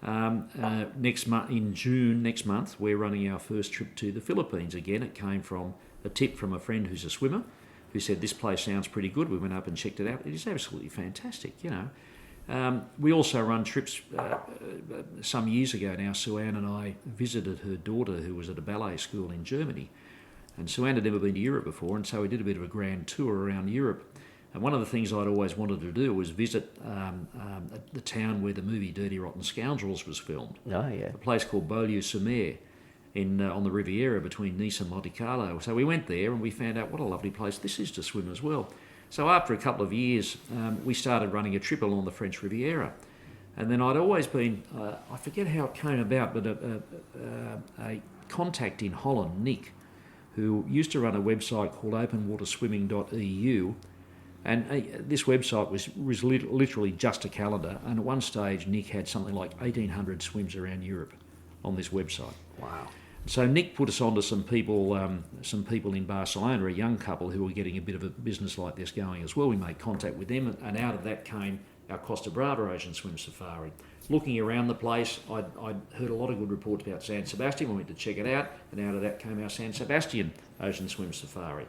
In June next month, we're running our first trip to the Philippines again. It came from a tip from a friend who's a swimmer, who said, this place sounds pretty good. We went up and checked it out. It is absolutely fantastic, We also run trips. Some years ago now, Suanne and I visited her daughter who was at a ballet school in Germany. And Suanne had never been to Europe before, and so we did a bit of a grand tour around Europe. And one of the things I'd always wanted to do was visit the town where the movie Dirty Rotten Scoundrels was filmed. Oh, yeah. A place called Beaulieu-sur-Mer on the Riviera between Nice and Monte Carlo. So we went there and we found out what a lovely place this is to swim as well. So after a couple of years, we started running a trip along the French Riviera. And then I'd always been, I forget how it came about, but a contact in Holland, Nick, who used to run a website called openwaterswimming.eu. And this website was literally just a calendar. And at one stage, Nick had something like 1,800 swims around Europe on this website. Wow. So Nick put us onto some people in Barcelona, a young couple who were getting a bit of a business like this going as well. We made contact with them, and out of that came our Costa Brava Ocean Swim Safari. Looking around the place, I'd heard a lot of good reports about San Sebastian. We went to check it out, and out of that came our San Sebastian Ocean Swim Safari.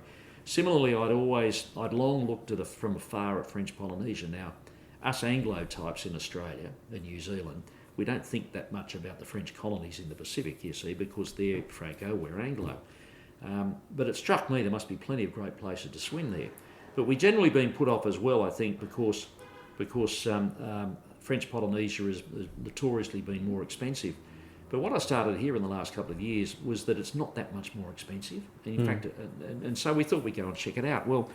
Similarly, I'd long looked from afar at French Polynesia. Now, us Anglo types in Australia and New Zealand, we don't think that much about the French colonies in the Pacific, you see, because they're Franco, we're Anglo. But it struck me there must be plenty of great places to swim there. But we generally been put off as well, I think, because French Polynesia has notoriously been more expensive. But what I started here in the last couple of years was that it's not that much more expensive. And in fact, and so we thought we'd go and check it out. Well,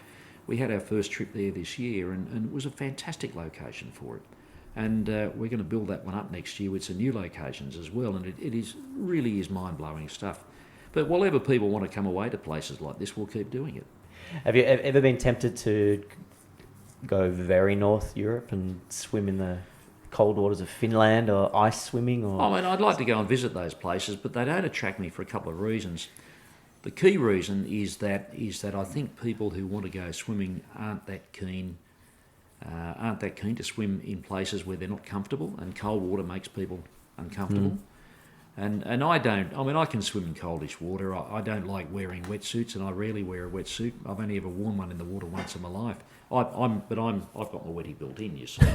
we had our first trip there this year, and it was a fantastic location for it. And we're going to build that one up next year with some new locations as well. And it really is mind-blowing stuff. But whenever people want to come away to places like this, we'll keep doing it. Have you ever been tempted to go very North Europe and swim in the cold waters of Finland, or ice swimming? Or I mean, I'd like to go and visit those places, but they don't attract me for a couple of reasons. The key reason is that I think people who want to go swimming aren't that keen to swim in places where they're not comfortable, and cold water makes people uncomfortable. And I don't. I mean, I can swim in coldish water. I don't like wearing wetsuits, and I rarely wear a wetsuit. I've only ever worn one in the water once in my life. I've got my wetty built in, you see,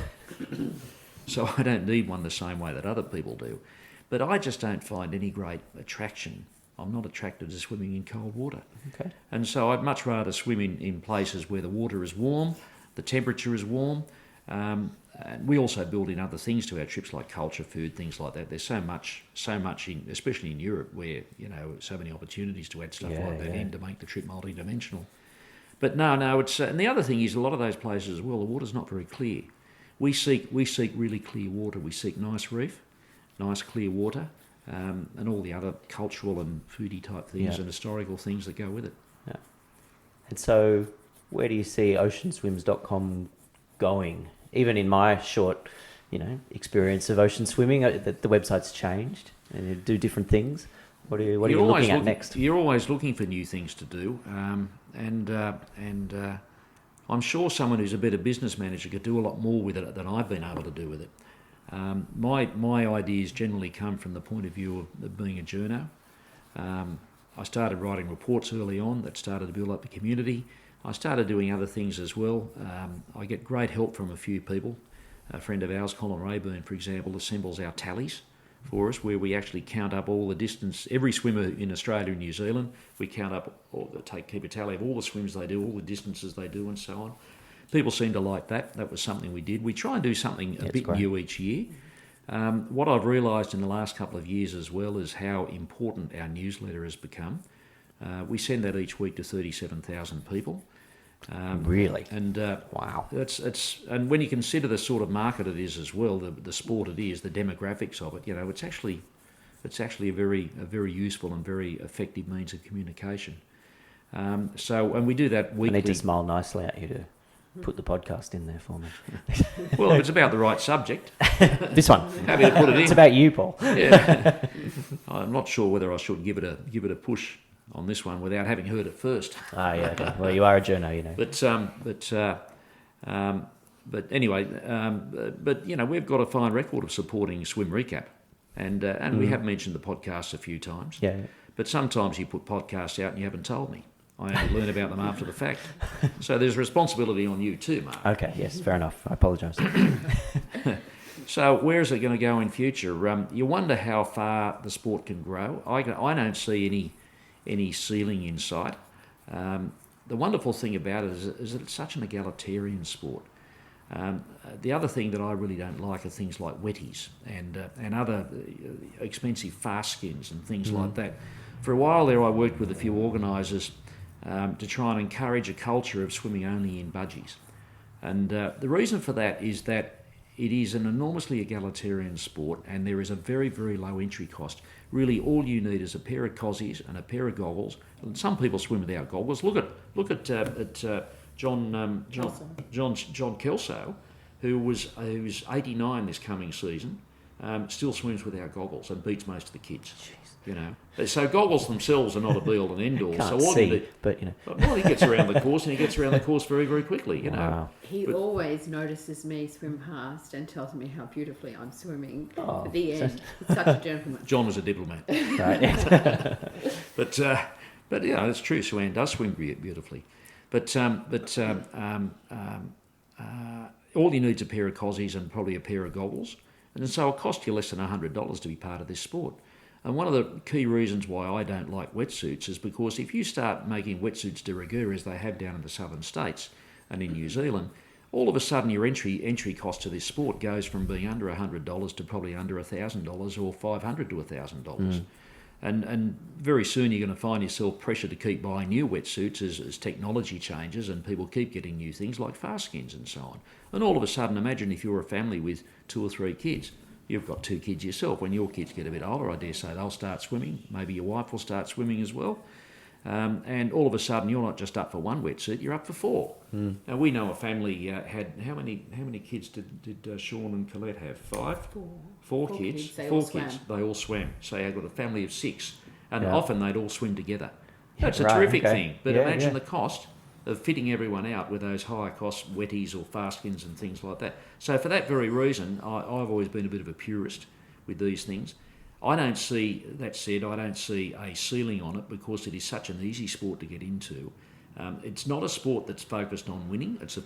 so I don't need one the same way that other people do. But I just don't find any great attraction. I'm not attracted to swimming in cold water. Okay. And so I'd much rather swim in places where the water is warm, the temperature is warm. And we also build in other things to our trips, like culture, food, things like that. There's so much in, especially in Europe, where so many opportunities to add stuff like that in to make the trip multi-dimensional. But no, it's and the other thing is a lot of those places as well, the water's not very clear. We seek really clear water. We seek nice reef, nice clear water, and all the other cultural and foodie type things and historical things that go with it. Yeah. And so, where do you see oceanswims.com going? Even in my short, experience of ocean swimming, the website's changed and you do different things. What are you looking at next? You're always looking for new things to do, and I'm sure someone who's a better business manager could do a lot more with it than I've been able to do with it. My ideas generally come from the point of view of being a journo. I started writing reports early on that started to build up the community. I started doing other things as well. I get great help from a few people. A friend of ours, Colin Rayburn, for example, assembles our tallies for us, where we actually count up all the distance. Every swimmer in Australia and New Zealand, we count up, keep a tally of all the swims they do, all the distances they do, and so on. People seem to like that. That was something we did. We try and do something a bit new each year. What I've realised in the last couple of years as well is how important our newsletter has become. We send that each week to 37,000 people. Really? And wow. It's and when you consider the sort of market it is as well, the sport it is, the demographics of it, it's actually a very useful and very effective means of communication. And we do that weekly. I need to smile nicely at you to put the podcast in there for me. Well, if it's about the right subject. This one. Happy to put it in. It's about you, Paul. Yeah. I'm not sure whether I should give it a push on this one without having heard it first. Okay. Well, you are a journo, But anyway, we've got a fine record of supporting Swim Recap, and we have mentioned the podcast a few times. Yeah. But sometimes you put podcasts out and you haven't told me. I only learn about them after the fact. So there's responsibility on you too, Mark. Okay. Yes. Fair enough. I apologise. So where is it going to go in future? You wonder how far the sport can grow. I don't see any ceiling in sight. The wonderful thing about it is that it's such an egalitarian sport. The other thing that I really don't like are things like wetties and other expensive fast skins and things like that. For a while there I worked with a few organisers to try and encourage a culture of swimming only in budgies. And the reason for that is that it is an enormously egalitarian sport, and there is a very, very low entry cost. Really, all you need is a pair of cozies and a pair of goggles. And some people swim without goggles. Look at John Kelso, who's 89 this coming season, still swims without goggles and beats most of the kids. So goggles themselves are not a be-all and end-all. Can't so see, but well, he gets around the course, and he gets around the course very, very quickly. Wow. He always notices me swim past and tells me how beautifully I'm swimming. At the end, he's such a gentleman. John was a diplomat. Right. But it's true. Suanne does swim beautifully. But all you need is a pair of cozies and probably a pair of goggles, and so it'll cost you less than $100 to be part of this sport. And one of the key reasons why I don't like wetsuits is because if you start making wetsuits de rigueur, as they have down in the southern states and in New Zealand, all of a sudden your entry cost to this sport goes from being under $100 to probably under $1,000 or $500 to $1,000. And very soon you're going to find yourself pressured to keep buying new wetsuits as technology changes and people keep getting new things like fast skins and so on. And all of a sudden, imagine if you're a family with 2 or 3 kids. You've got 2 kids yourself. When your kids get a bit older, I dare say they'll start swimming. Maybe your wife will start swimming as well. And all of a sudden, you're not just up for 1 wetsuit, you're up for 4. Now, we know a family had, how many kids did Sean and Colette have? 5? 4 kids. They 4 all kids. swam. They all swam. So they've got a family of 6. And Yeah. often they'd all swim together. Yeah, That's a right, terrific okay. thing. But Yeah, imagine yeah. the cost of fitting everyone out with those higher cost wetties or fast skins and things like that. So for that very reason, I've always been a bit of a purist with these things. I don't see a ceiling on it because it is such an easy sport to get into. It's not a sport that's focused on winning. It's a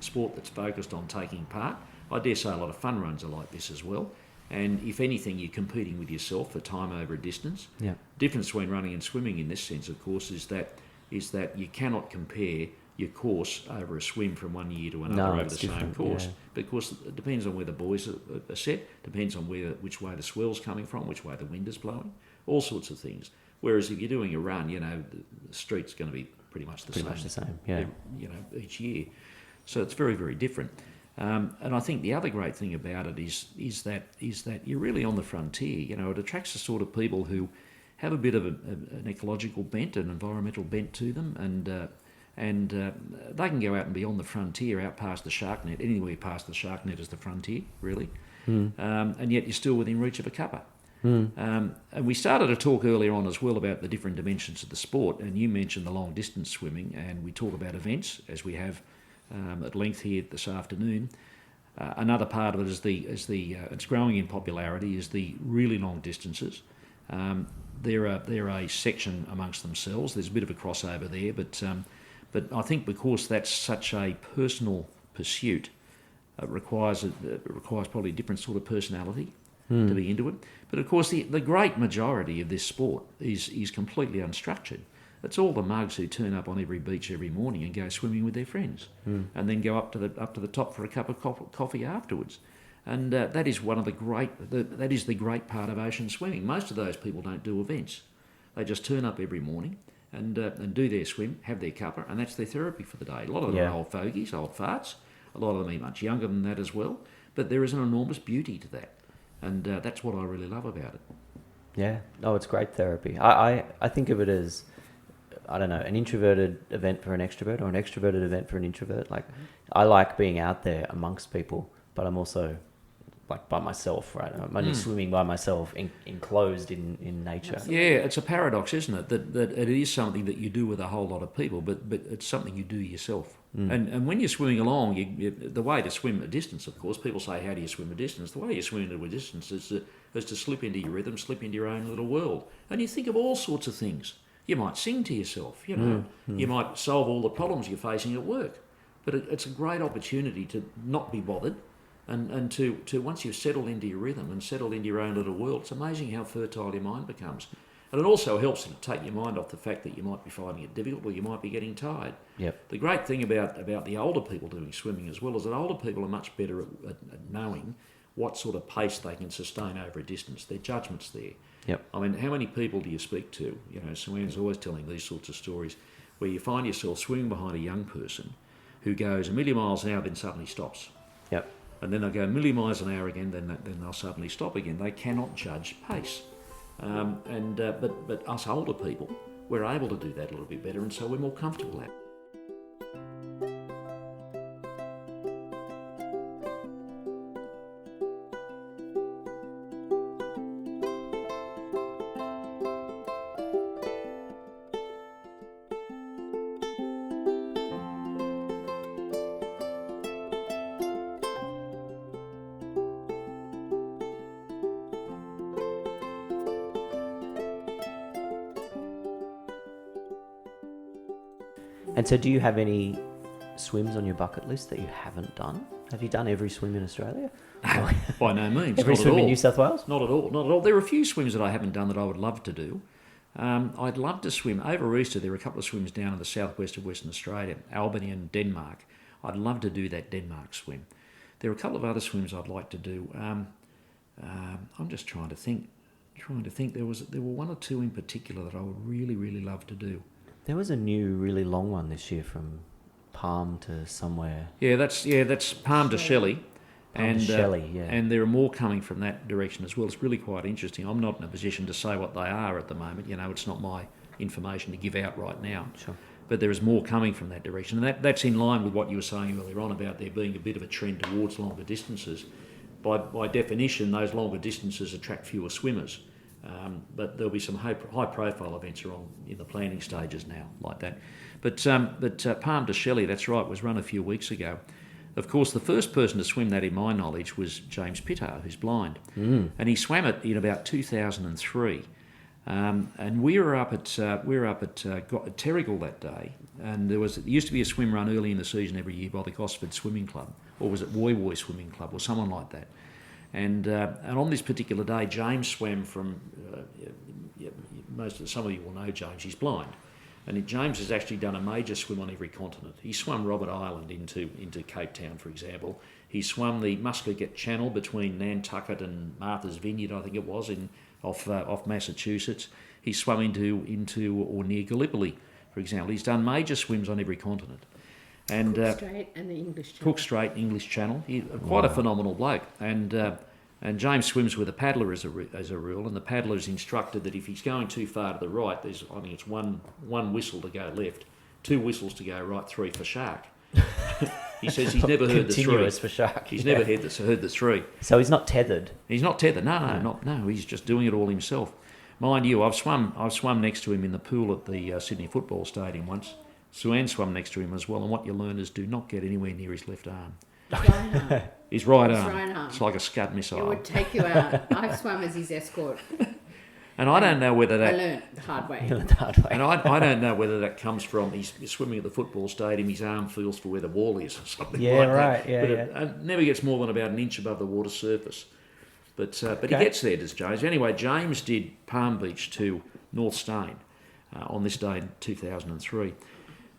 sport that's focused on taking part. I dare say a lot of fun runs are like this as well. And if anything, you're competing with yourself for time over a distance. Yeah. Difference between running and swimming in this sense, of course, is that you cannot compare your course over a swim from one year to another No, over it's the same different, course, yeah. because it depends on where the buoys are set, depends on which way the swell's coming from, which way the wind is blowing, all sorts of things. Whereas if you're doing a run, the street's going to be pretty much the same. Yeah. Each year. So it's very, very different. And I think the other great thing about it is that you're really on the frontier. It attracts the sort of people who have a bit of an ecological bent, an environmental bent to them, and they can go out and be on the frontier, out past the shark net. Anywhere past the shark net is the frontier, really. And yet you're still within reach of a cuppa. And we started to talk earlier on as well about the different dimensions of the sport, and you mentioned the long distance swimming, and we talk about events as we have at length here this afternoon. Another part of it is it's growing in popularity is the really long distances. They're a section amongst themselves. There's a bit of a crossover there, but I think because that's such a personal pursuit, it requires probably a different sort of personality to be into it. But of course, the great majority of this sport is completely unstructured. It's all the mugs who turn up on every beach every morning and go swimming with their friends, and then go up to the top for a cup of coffee afterwards. And that is that is the great part of ocean swimming. Most of those people don't do events; they just turn up every morning and do their swim, have their cuppa, and that's their therapy for the day. A lot of them are old fogies, old farts. A lot of them are much younger than that as well. But there is an enormous beauty to that, and that's what I really love about it. Yeah. Oh, it's great therapy. I think of it as, I don't know, an introverted event for an extrovert or an extroverted event for an introvert. Like, I like being out there amongst people, but I'm also like by myself, right? I'm only swimming by myself, enclosed in nature. Absolutely. Yeah, it's a paradox, isn't it? That it is something that you do with a whole lot of people, but it's something you do yourself. And when you're swimming along, the way to swim a distance, of course, people say, how do you swim a distance? The way you swim into a distance is to slip into your rhythm, slip into your own little world. And you think of all sorts of things. You might sing to yourself, You might solve all the problems you're facing at work. But it's a great opportunity to not be bothered, and to once you've settled into your rhythm and settled into your own little world, it's amazing how fertile your mind becomes. And it also helps to take your mind off the fact that you might be finding it difficult or you might be getting tired. Yep. The great thing about the older people doing swimming as well is that older people are much better at knowing what sort of pace they can sustain over a distance. Their judgment's there. Yep. I mean, how many people do you speak to? Suanne's always telling these sorts of stories where you find yourself swimming behind a young person who goes a million miles an hour, then suddenly stops. Yep. And then they go a million miles an hour again, then they'll suddenly stop again. They cannot judge pace. But us older people, we're able to do that a little bit better, and so we're more comfortable at it. And so do you have any swims on your bucket list that you haven't done? Have you done every swim in Australia? By no means. Every not swim at all. in New South Wales? Not at all. Not at all. There are a few swims that I haven't done that I would love to do. I'd love to swim over Easter. There are a couple of swims down in the southwest of Western Australia, Albany and Denmark. I'd love to do that Denmark swim. There are a couple of other swims I'd like to do. I'm just trying to think. There were one or two in particular that I would really, really love to do. There was a new, really long one this year from Palm to somewhere. Yeah, that's Palm to Shelley. Palm to Shelley, yeah. And there are more coming from that direction as well. It's really quite interesting. I'm not in a position to say what they are at the moment. It's not my information to give out right now. Sure. But there is more coming from that direction. And that's in line with what you were saying earlier on about there being a bit of a trend towards longer distances. By definition, those longer distances attract fewer swimmers. But there'll be some high-profile events are in the planning stages now, like that. But Palm to Shelley, that's right, was run a few weeks ago. Of course, the first person to swim that, in my knowledge, was James Pittard, who's blind. And he swam it in about 2003. And we were up at Terrigal that day, and there used to be a swim run early in the season every year by the Gosford Swimming Club, or was it Woy Woy Swimming Club, or someone like that. And on this particular day, James swam from. Some of you will know James. He's blind, and James has actually done a major swim on every continent. He swum Robert Island into Cape Town, for example. He swum the Muscoget Channel between Nantucket and Martha's Vineyard, I think it was, off Massachusetts. He swum into or near Gallipoli, for example. He's done major swims on every continent. And Cook Strait and the English Channel. Cook Strait, English Channel. Quite a phenomenal bloke. And James swims with a paddler as a rule, and the paddler is instructed that if he's going too far to the right, I think it's one whistle to go left, 2 whistles to go right, 3 for shark. He says he's never heard the 3. Continuous for shark. He's never heard the 3. So he's not tethered. He's not tethered. No. He's just doing it all himself. Mind you, I've swum next to him in the pool at the Sydney Football Stadium once. Suanne swam next to him as well, and what you learn is do not get anywhere near his left arm. Right arm. His right His arm. right arm. It's like a Scud missile. It would take you out. I've swum as his escort. And I don't know whether I that... learnt the hard way. And I don't know whether that comes from he's swimming at the football stadium, his arm feels for where the wall is or something like that. Right, yeah, but yeah. It never gets more than about an inch above the water surface. But he gets there, does James. Anyway, James did Palm Beach to North Stane on this day in 2003.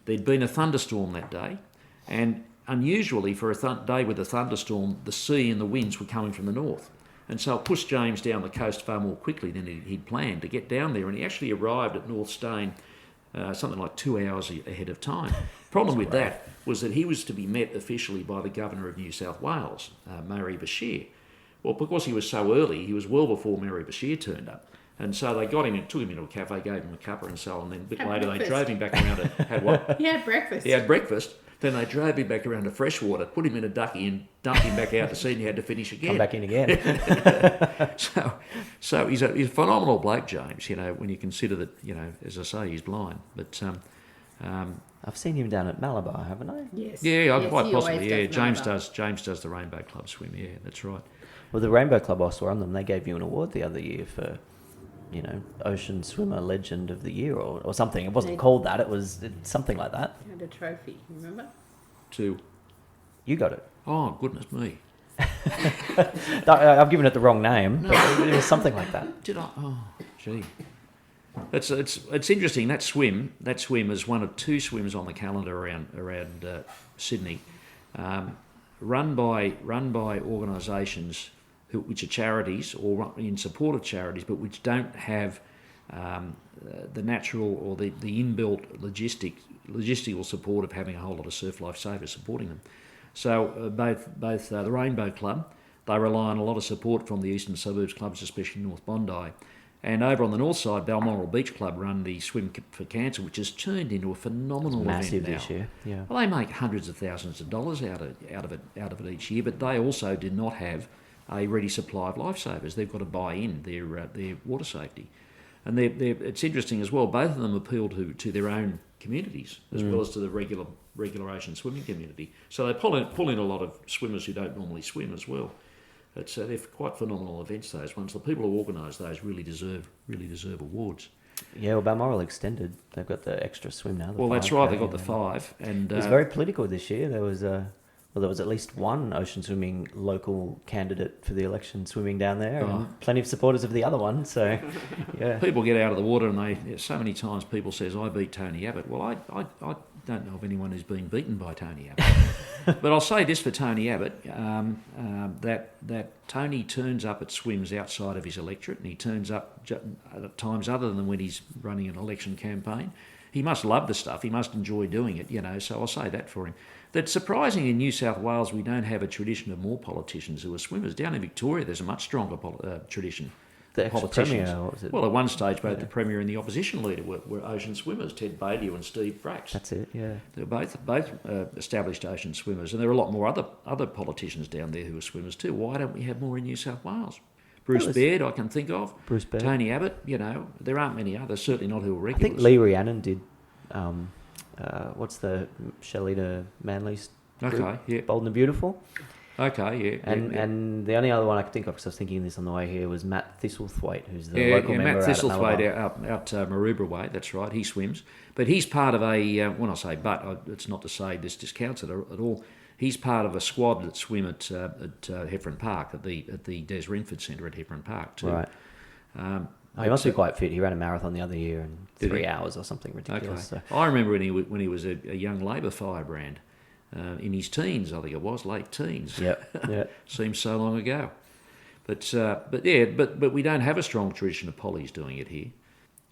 There'd been a thunderstorm that day, and unusually for a day with a thunderstorm, the sea and the winds were coming from the north. And so it pushed James down the coast far more quickly than he'd planned to get down there, and he actually arrived at North Stane something like 2 hours ahead of time. Problem with that was that he was to be met officially by the Governor of New South Wales, Mary Bashir. Well, because he was so early, he was well before Mary Bashir turned up. And so they got him and took him into a cafe, gave him a cuppa and so on. Then a bit later they drove him back around to... Had what? He had breakfast. He had breakfast. Then they drove him back around to freshwater, put him in a ducky and dumped him back out to sea, and he had to finish again. Come back in again. So he's a phenomenal bloke, James, when you consider that, as I say, he's blind. But I've seen him down at Malabar, haven't I? Yes. Yeah, yes, quite he possibly. always Yeah, does James does the Rainbow Club swim. Yeah, that's right. Well, the Rainbow Club I saw on them, they gave you an award the other year for, Ocean Swimmer Legend of the Year or something. It wasn't called that. It was something like that. He had a trophy, remember? You got it. Oh, goodness me. I've given it the wrong name. No. But it was something like that. Did I? Oh, gee. It's interesting. That swim is one of 2 swims on the calendar around Sydney, run by organisations which are charities or in support of charities, but which don't have the natural or the inbuilt logistical support of having a whole lot of surf lifesavers supporting them. So both the Rainbow Club, they rely on a lot of support from the eastern suburbs clubs, especially North Bondi. And over on the north side, Balmoral Beach Club run the Swim for Cancer, which has turned into a phenomenal massive event now. This year. Yeah. Well, they make hundreds of thousands of dollars out of it each year, but they also do not have a ready supply of lifesavers. They've got to buy in their water safety. And it's interesting as well, both of them appeal to their own communities as well as to the regular ocean swimming community. So they pull in a lot of swimmers who don't normally swim as well. They're quite phenomenal events, those ones. The people who organise those really deserve awards. Yeah, well, Balmoral extended. They've got the extra swim now. Well, that's right. They got the 5, and it was very political this year. There was at least one ocean swimming local candidate for the election swimming down there, and plenty of supporters of the other one. So, yeah, people get out of the water, and so many times people says, "I beat Tony Abbott." Well, I don't know of anyone who's been beaten by Tony Abbott. But I'll say this for Tony Abbott, that Tony turns up at swims outside of his electorate, and he turns up at times other than when he's running an election campaign. He must love the stuff. He must enjoy doing it, so I'll say that for him. That's surprising in New South Wales we don't have a tradition of more politicians who are swimmers. Down in Victoria there's a much stronger tradition. The Politicians. Premier, what was it? Well, at one stage both the Premier and the opposition leader were ocean swimmers, Ted Badiou and Steve Bracks. That's it, yeah. They were both established ocean swimmers, and there are a lot more other politicians down there who are swimmers too. Why don't we have more in New South Wales? Bruce Baird, I can think of. Bruce Baird. Tony Abbott, there aren't many others, certainly not who are I regulars. think Lee Rhiannon did, what's the Shalita Manley's group? Okay, yeah. Bold and the Beautiful. Okay, yeah. And the only other one I could think of, because I was thinking this on the way here, was Matt Thistlethwaite, who's the local member Matt Thistlethwaite out out Maroubra way, that's right, he swims. But he's part of when I say but, it's not to say this discounts it at all. He's part of a squad that swim at Heffron Park, at the Des Renford Centre at Heffron Park too. Right. He must be quite fit. He ran a marathon the other year in 3 hours or something ridiculous. Okay. So. I remember when he was a young Labor firebrand. In his teens, I think it was, late teens. Yep. Seems so long ago. But we don't have a strong tradition of pollies doing it here.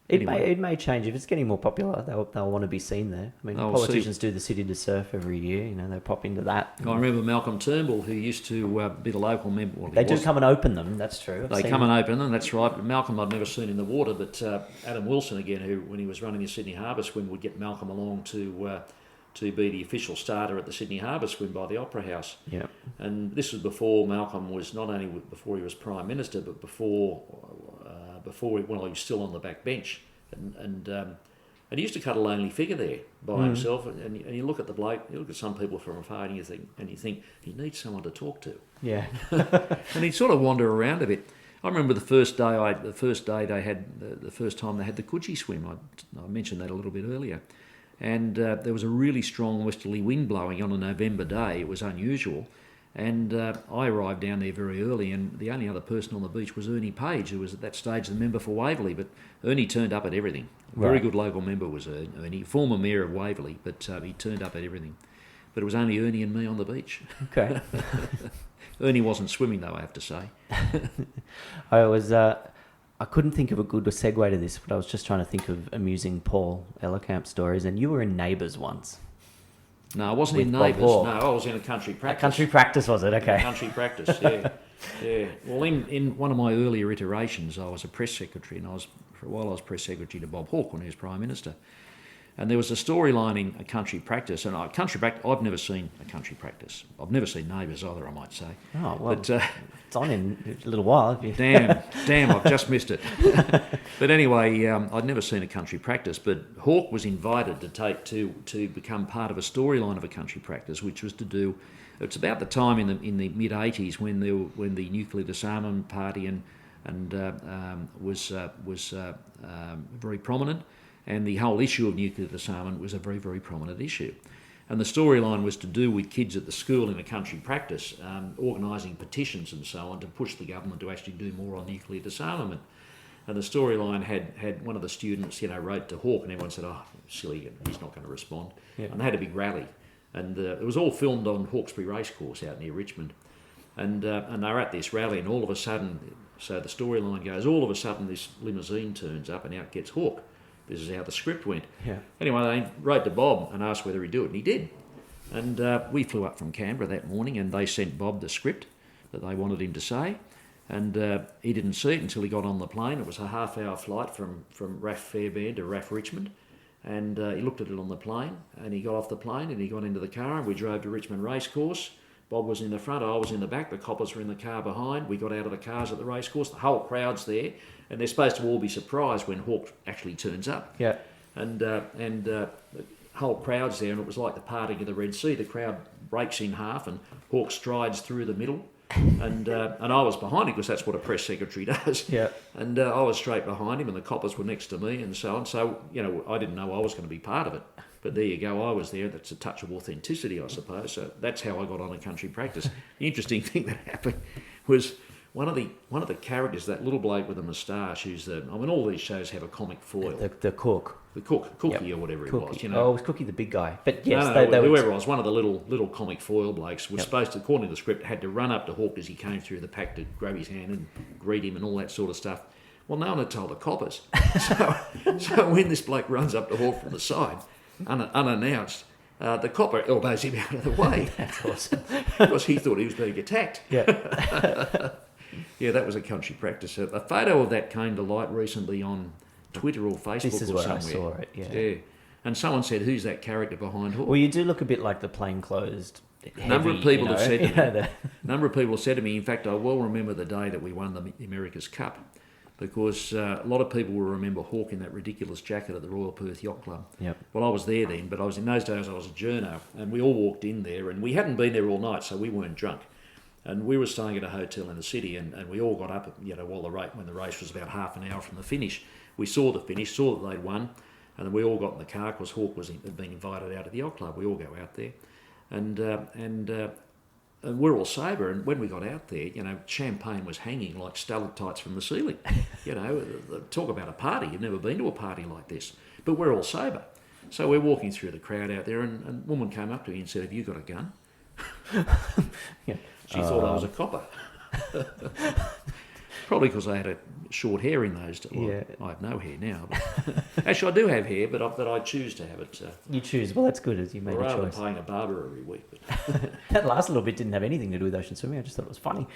It may change. If it's getting more popular, they'll want to be seen there. I mean, politicians do the City to Surf every year. They pop into that. I remember Malcolm Turnbull, who used to be the local member. Well, they do come and open them, that's true. They come and open them, that's right. Malcolm I'd never seen in the water, but Adam Wilson, again, who when he was running the Sydney Harbour Swim, would get Malcolm along to be the official starter at the Sydney Harbour Swim by the Opera House. Yeah. And this was before Malcolm was, not only before he was Prime Minister, but before he was still on the back bench. And he used to cut a lonely figure there by himself. And you look at the bloke, you look at some people from afar, and you think he needs someone to talk to. Yeah. And he'd sort of wander around a bit. I remember the first time they had the Coogee swim. I mentioned that a little bit earlier. And there was a really strong westerly wind blowing on a November day. It was unusual. And I arrived down there very early, and the only other person on the beach was Ernie Page, who was at that stage the member for Waverley. But Ernie turned up at everything. Very good local member was Ernie, former mayor of Waverley, but he turned up at everything. But it was only Ernie and me on the beach. Okay. Ernie wasn't swimming, though, I have to say. I couldn't think of a good segue to this, but I was just trying to think of amusing Paul Ellerkamp stories, and you were in Neighbours once. No, I wasn't in Bob Neighbours. Hawke. No, I was in a country practice. A country practice, was it? Okay. Country practice, yeah. Yeah. Well, in one of my earlier iterations, I was a press secretary, and for a while I was press secretary to Bob Hawke when he was Prime Minister. And there was a storyline in a country practice, and I've never seen a country practice. I've never seen Neighbours either, I might say. Oh, well, but, it's on in a little while. Damn, I've just missed it. But anyway, I'd never seen a country practice, but Hawke was invited to become part of a storyline of a country practice, which was to do. It's about the time in the mid '80s when the nuclear disarmament party was very prominent. And the whole issue of nuclear disarmament was a very, very prominent issue. And the storyline was to do with kids at the school in a country practice, organising petitions and so on to push the government to actually do more on nuclear disarmament. And the storyline had one of the students, wrote to Hawke, and everyone said, "Oh, silly, he's not going to respond." Yeah. And they had a big rally. And it was all filmed on Hawkesbury Racecourse out near Richmond. And they were at this rally, and all of a sudden, so the storyline goes, all of a sudden this limousine turns up and out gets Hawke. This is how the script went. Yeah. Anyway, they wrote to Bob and asked whether he'd do it, and he did. And we flew up from Canberra that morning, and they sent Bob the script that they wanted him to say. And he didn't see it until he got on the plane. It was a half-hour flight from RAF Fairbairn to RAF Richmond. And he looked at it on the plane, and he got off the plane, and he got into the car, and we drove to Richmond Racecourse. Bob was in the front, I was in the back, the coppers were in the car behind. We got out of the cars at the racecourse, the whole crowd's there, and they're supposed to all be surprised when Hawke actually turns up. Yeah. And the whole crowd's there, and it was like the parting of the Red Sea. The crowd breaks in half, and Hawke strides through the middle. And I was behind him because that's what a press secretary does. Yeah. And I was straight behind him, and the coppers were next to me, and so on. So I didn't know I was going to be part of it, but there you go. I was there. That's a touch of authenticity, I suppose. So that's how I got on a country practice. The interesting thing that happened was one of the characters, that little bloke with a moustache, who's all these shows have a comic foil. The cook. The Cookie or whatever Cookie. he was, Oh, it was Cookie the big guy. But yes, whoever it was, one of the little comic foil blokes was supposed to, according to the script, had to run up to Hawke as he came through the pack to grab his hand and greet him and all that sort of stuff. Well, no one had told the coppers. So when this bloke runs up to Hawke from the side, unannounced, the copper elbows him out of the way. That's awesome. Because he thought he was being attacked. Yeah. Yeah, that was a country practice. A photo of that came to light recently on Twitter or Facebook This is or where somewhere. I saw it, yeah. Yeah. And someone said, who's that character behind Hawke? Well, you do look a bit like the plainclothes. Number of people have said to me. the- Number of people have said to me, in fact, I well remember the day that we won the America's Cup, because a lot of people will remember Hawke in that ridiculous jacket at the Royal Perth Yacht Club. Yep. Well, I was there then, but in those days I was a journo, and we all walked in there, and we hadn't been there all night, so we weren't drunk. And we were staying at a hotel in the city, and we all got up, when the race was about half an hour from the finish. We saw the finish, saw that they'd won, and then we all got in the car because Hawke had been invited out to the yacht club. We all go out there, and we're all sober. And when we got out there, champagne was hanging like stalactites from the ceiling. Talk about a party. You've never been to a party like this. But we're all sober. So we're walking through the crowd out there, and a woman came up to me and said, "Have you got a gun?" Yeah. She thought I was a copper. Probably because I had short hair in those days. Well, Yeah. I have no hair now. But actually, I do have hair, but I choose to have it. You choose. Well, that's good as you made a Rather choice. than paying a barber every week. But That last little bit didn't have anything to do with ocean swimming. I just thought it was funny.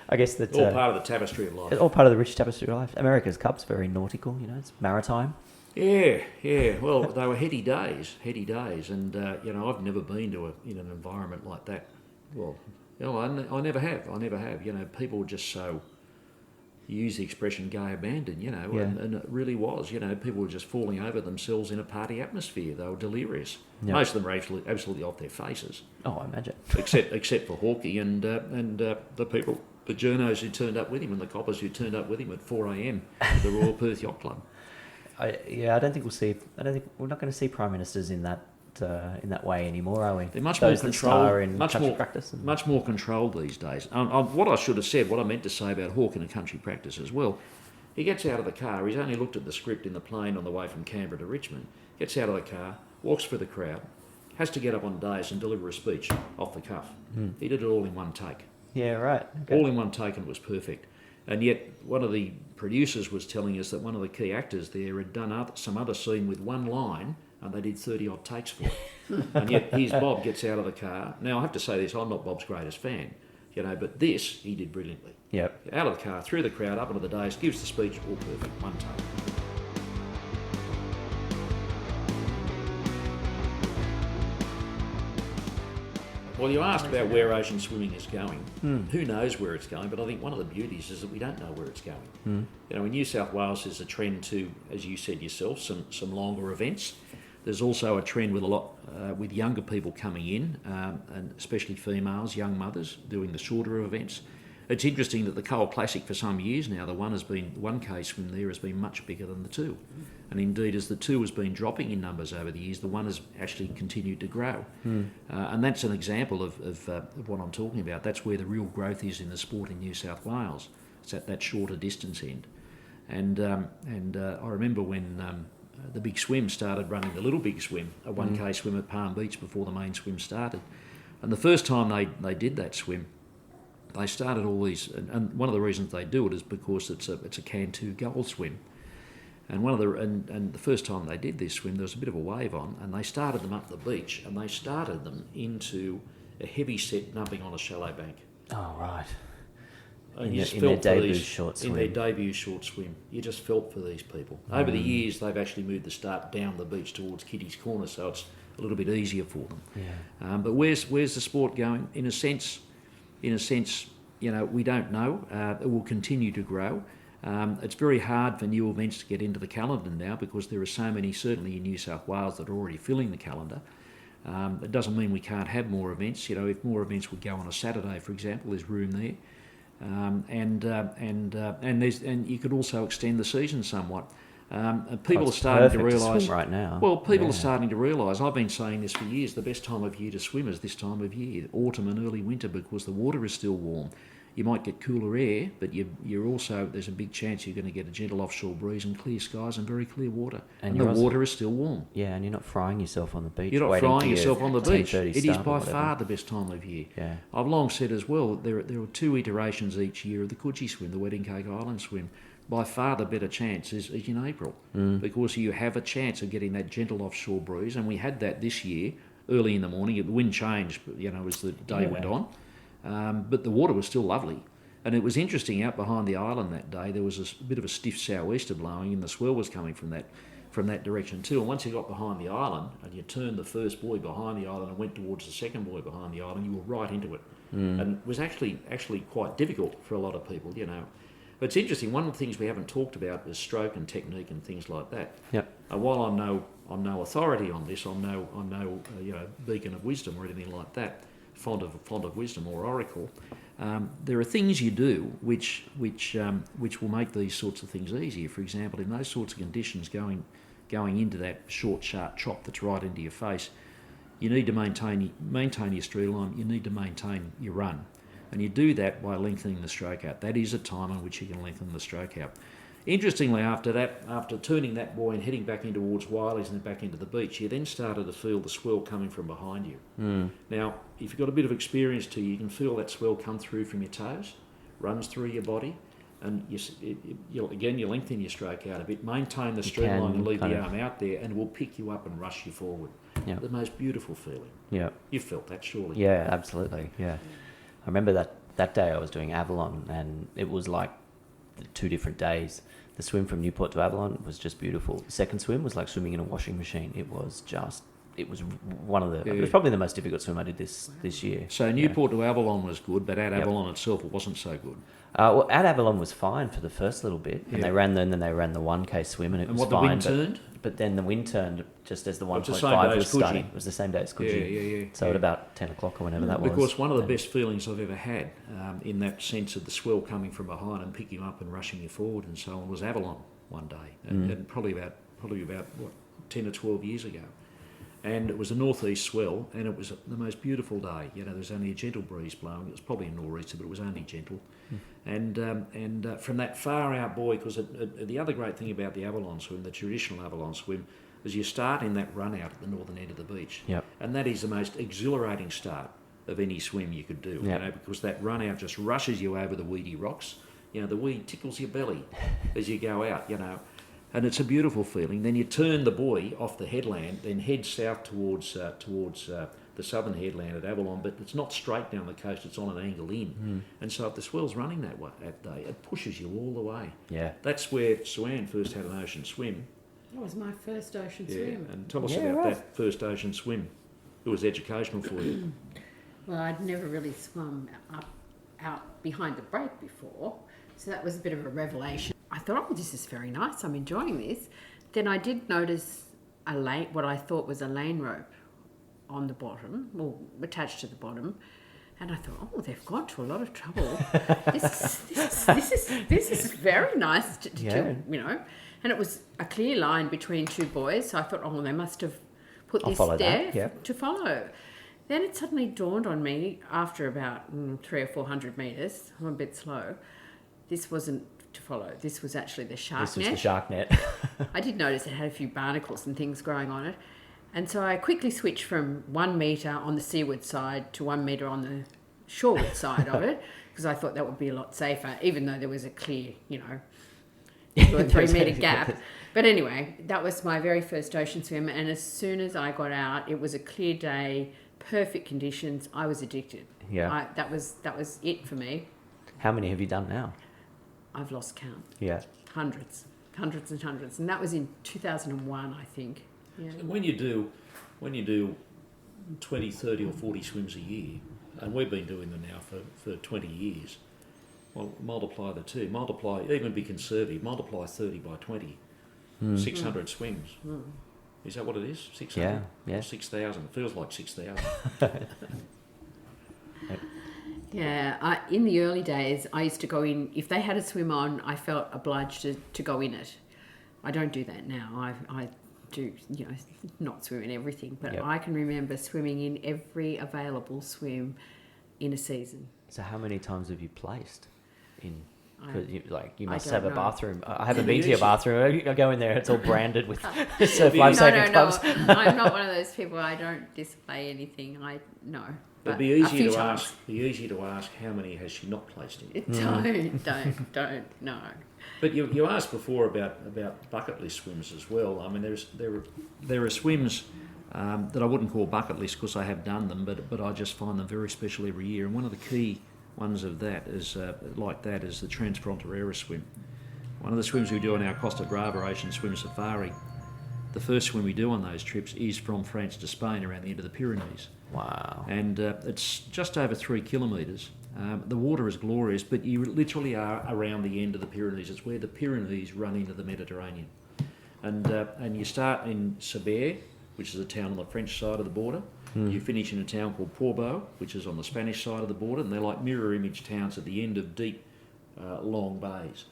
I guess that's all part of the tapestry of life. all part of the rich tapestry of life. America's Cup's very nautical. It's maritime. Yeah. Well, they were heady days, and I've never been in an environment like that. Well, I never have. People were just so. You use the expression "gay abandon," and it really was. People were just falling over themselves in a party atmosphere. They were delirious. Yep. Most of them were absolutely off their faces, Oh, I imagine. except for Hawkey and the people, the journos who turned up with him, and the coppers who turned up with him at 4 a.m. at the Royal Perth Yacht Club. I don't think we're not going to see prime ministers in that way anymore, are we? They're much Those more that star controlled, in much country more practice. much more controlled these days. What I should have said, what I meant to say about Hawke in a country practice as well. He gets out of the car. He's only looked at the script in the plane on the way from Canberra to Richmond. Gets out of the car, walks through the crowd, has to get up on dais and deliver a speech off the cuff. He did it all in one take. Yeah, right. Okay. All in one take, and it was perfect. And yet, one of the producers was telling us that one of the key actors there had done some other scene with one line, and they did 30-odd takes for it. And yet, here's Bob gets out of the car. Now, I have to say this, I'm not Bob's greatest fan, but this, he did brilliantly. Yep. Out of the car, through the crowd, up onto the dais, gives the speech, all perfect, one take. Well, you asked about where ocean swimming is going. Who knows where it's going? But I think one of the beauties is that we don't know where it's going. In New South Wales, there's a trend to, as you said yourself, some longer events. There's also a trend with with younger people coming in, and especially females, young mothers, doing the shorter events. It's interesting that the Cole Classic for some years now, the 1K swim there has been much bigger than the 2. And indeed, as the 2 has been dropping in numbers over the years, the 1 has actually continued to grow. And that's an example of what I'm talking about. That's where the real growth is in the sport in New South Wales. It's at that shorter distance end. And I remember when the big swim started running the little big swim, a 1K swim at Palm Beach before the main swim started. And the first time they did that swim, they started all these, and one of the reasons they do it is because it's a Cantu goal swim. And the first time they did this swim, there was a bit of a wave on, and they started them up the beach, and they started them into a heavy set nubbing on a shallow bank. Oh, right. And In their debut short swim. In their debut short swim. You just felt for these people. Over the years, they've actually moved the start down the beach towards Kitty's Corner, so it's a little bit easier for them. Yeah. But where's the sport going? In a sense, we don't know. It will continue to grow. It's very hard for new events to get into the calendar now because there are so many, certainly in New South Wales, that are already filling the calendar. It doesn't mean we can't have more events. If more events would go on a Saturday, for example, there's room there. And you could also extend the season somewhat. People are starting to realise right now. Well, people are starting to realise. I've been saying this for years. The best time of year to swim is this time of year, autumn and early winter, because the water is still warm. you might get cooler air, but you're also, there's a big chance you're going to get a gentle offshore breeze and clear skies and very clear water. And the water is still warm. Yeah, and you're not frying yourself on the beach. You're not frying yourself on the beach. 10:30 It is start or by whatever. far the best time of year. Yeah. I've long said as well, there are 2 iterations each year of the Coogee swim, the Wedding Cake Island swim. By far the better chance is in April, because you have a chance of getting that gentle offshore breeze, and we had that this year early in the morning. The wind changed, as the day went on, but the water was still lovely. And it was interesting, out behind the island that day, there was a bit of a stiff sou'easter blowing, and the swell was coming from that direction too. And once you got behind the island and you turned the first buoy behind the island and went towards the second buoy behind the island, you were right into it. And it was actually quite difficult for a lot of people, But it's interesting. One of the things we haven't talked about is stroke and technique and things like that. Yep. While I'm no authority on this, I'm no beacon of wisdom or anything like that, font of wisdom or oracle. There are things you do which will make these sorts of things easier. For example, in those sorts of conditions, going into that short, sharp chop that's right into your face, you need to maintain your streamline. You need to maintain your run, and you do that by lengthening the stroke out. That is a time in which you can lengthen the stroke out. Interestingly, after turning that buoy and heading back in towards Wiley's and then back into the beach, you then started to feel the swell coming from behind you. Now, if you've got a bit of experience too, you can feel that swell come through from your toes, runs through your body, and you lengthen your stroke out a bit, maintain the streamline and leave the arm out there, and it will pick you up and rush you forward. Yep. The most beautiful feeling. Yeah. You've felt that, surely. Yeah, absolutely. Yeah. I remember that day I was doing Avalon, and it was like 2 different days. The swim from Newport to Avalon was just beautiful. The second swim was like swimming in a washing machine. It was one of the... It was probably the most difficult swim I did this year. So Newport to Avalon was good, but at Avalon itself it wasn't so good. Well, at Avalon was fine for the first little bit, and then they ran the 1K swim, and it was fine. And the wind turned? But then the wind turned just as the 1.5 was Coogee. starting. It was the same day as Coogee. Yeah. So at about 10 o'clock or whenever that was. Because one of the best feelings I've ever had, in that sense of the swell coming from behind and picking you up and rushing you forward and so on, was Avalon one day, and probably about 10 or 12 years ago. And it was a northeast swell, and it was the most beautiful day. There was only a gentle breeze blowing. It was probably a nor'easter, but it was only gentle. And from that far out buoy, because the other great thing about the Avalon swim, the traditional Avalon swim, is you start in that run out at the northern end of the beach. Yep. And that is the most exhilarating start of any swim you could do. Because that run out just rushes you over the weedy rocks. The weed tickles your belly as you go out. And it's a beautiful feeling. Then you turn the buoy off the headland, then head south towards the southern headland at Avalon, but it's not straight down the coast, it's on an angle in. And so if the swell's running that day, it pushes you all the way. Yeah. That's where Suanne first had an ocean swim. That was my first ocean swim. And tell us about that first ocean swim. It was educational for you. Well, I'd never really swum out behind the break before, so that was a bit of a revelation. I thought, this is very nice, I'm enjoying this. Then I did notice what I thought was a lane rope on the bottom, or attached to the bottom, and I thought, they've gone to a lot of trouble. This is very nice to and it was a clear line between 2 buoys, so I thought, they must have put this there to follow. Then it suddenly dawned on me after about 300 or 400 metres, I'm a bit slow, this wasn't to follow. This was actually the shark net. This was the shark net. I did notice it had a few barnacles and things growing on it. And so I quickly switched from 1 metre on the seaward side to 1 metre on the shoreward side of it, because I thought that would be a lot safer, even though there was a clear, 2 or 3 metre gap. But anyway, that was my very first ocean swim, and as soon as I got out, it was a clear day, perfect conditions. I was addicted. Yeah. That was it for me. How many have you done now? I've lost count. Yeah. Hundreds and hundreds. And that was in 2001, I think. Yeah. When you do 20, 30 or 40 swims a year, and we've been doing them now for 20 years, well, multiply the 2. Even be conservative, multiply 30 by 20. 600 swims. Is that what it is? 600? Yeah. 6,000. It feels like 6,000. Yeah, in the early days, I used to go in, if they had a swim on, I felt obliged to go in it. I don't do that now. I do, not swim in everything, but I can remember swimming in every available swim in a season. So how many times have you placed in? Because you I must don't have a know. bathroom. I haven't been to Yes. your bathroom. I go in there, it's all branded with Surf No, Life Saving no, Clubs. I'm not one of those people. I don't display anything. No. It'd But be a easy few to times. ask. Be easy to ask how many has she not placed in. Don't. No. But you asked before about bucket list swims as well. I mean, there are swims that I wouldn't call bucket list because I have done them, but I just find them very special every year. And one of the key ones of that is is the Transfrontiera swim. One of the swims we do on our Costa Brava Ocean Swim Safari. The first swim we do on those trips is from France to Spain around the end of the Pyrenees. Wow. And it's just over 3 kilometres. The water is glorious, but you literally are around the end of the Pyrenees. It's where the Pyrenees run into the Mediterranean. And you start in Sabère, which is a town on the French side of the border. You finish in a town called Portbou, which is on the Spanish side of the border, and they're like mirror image towns at the end of deep, long bays.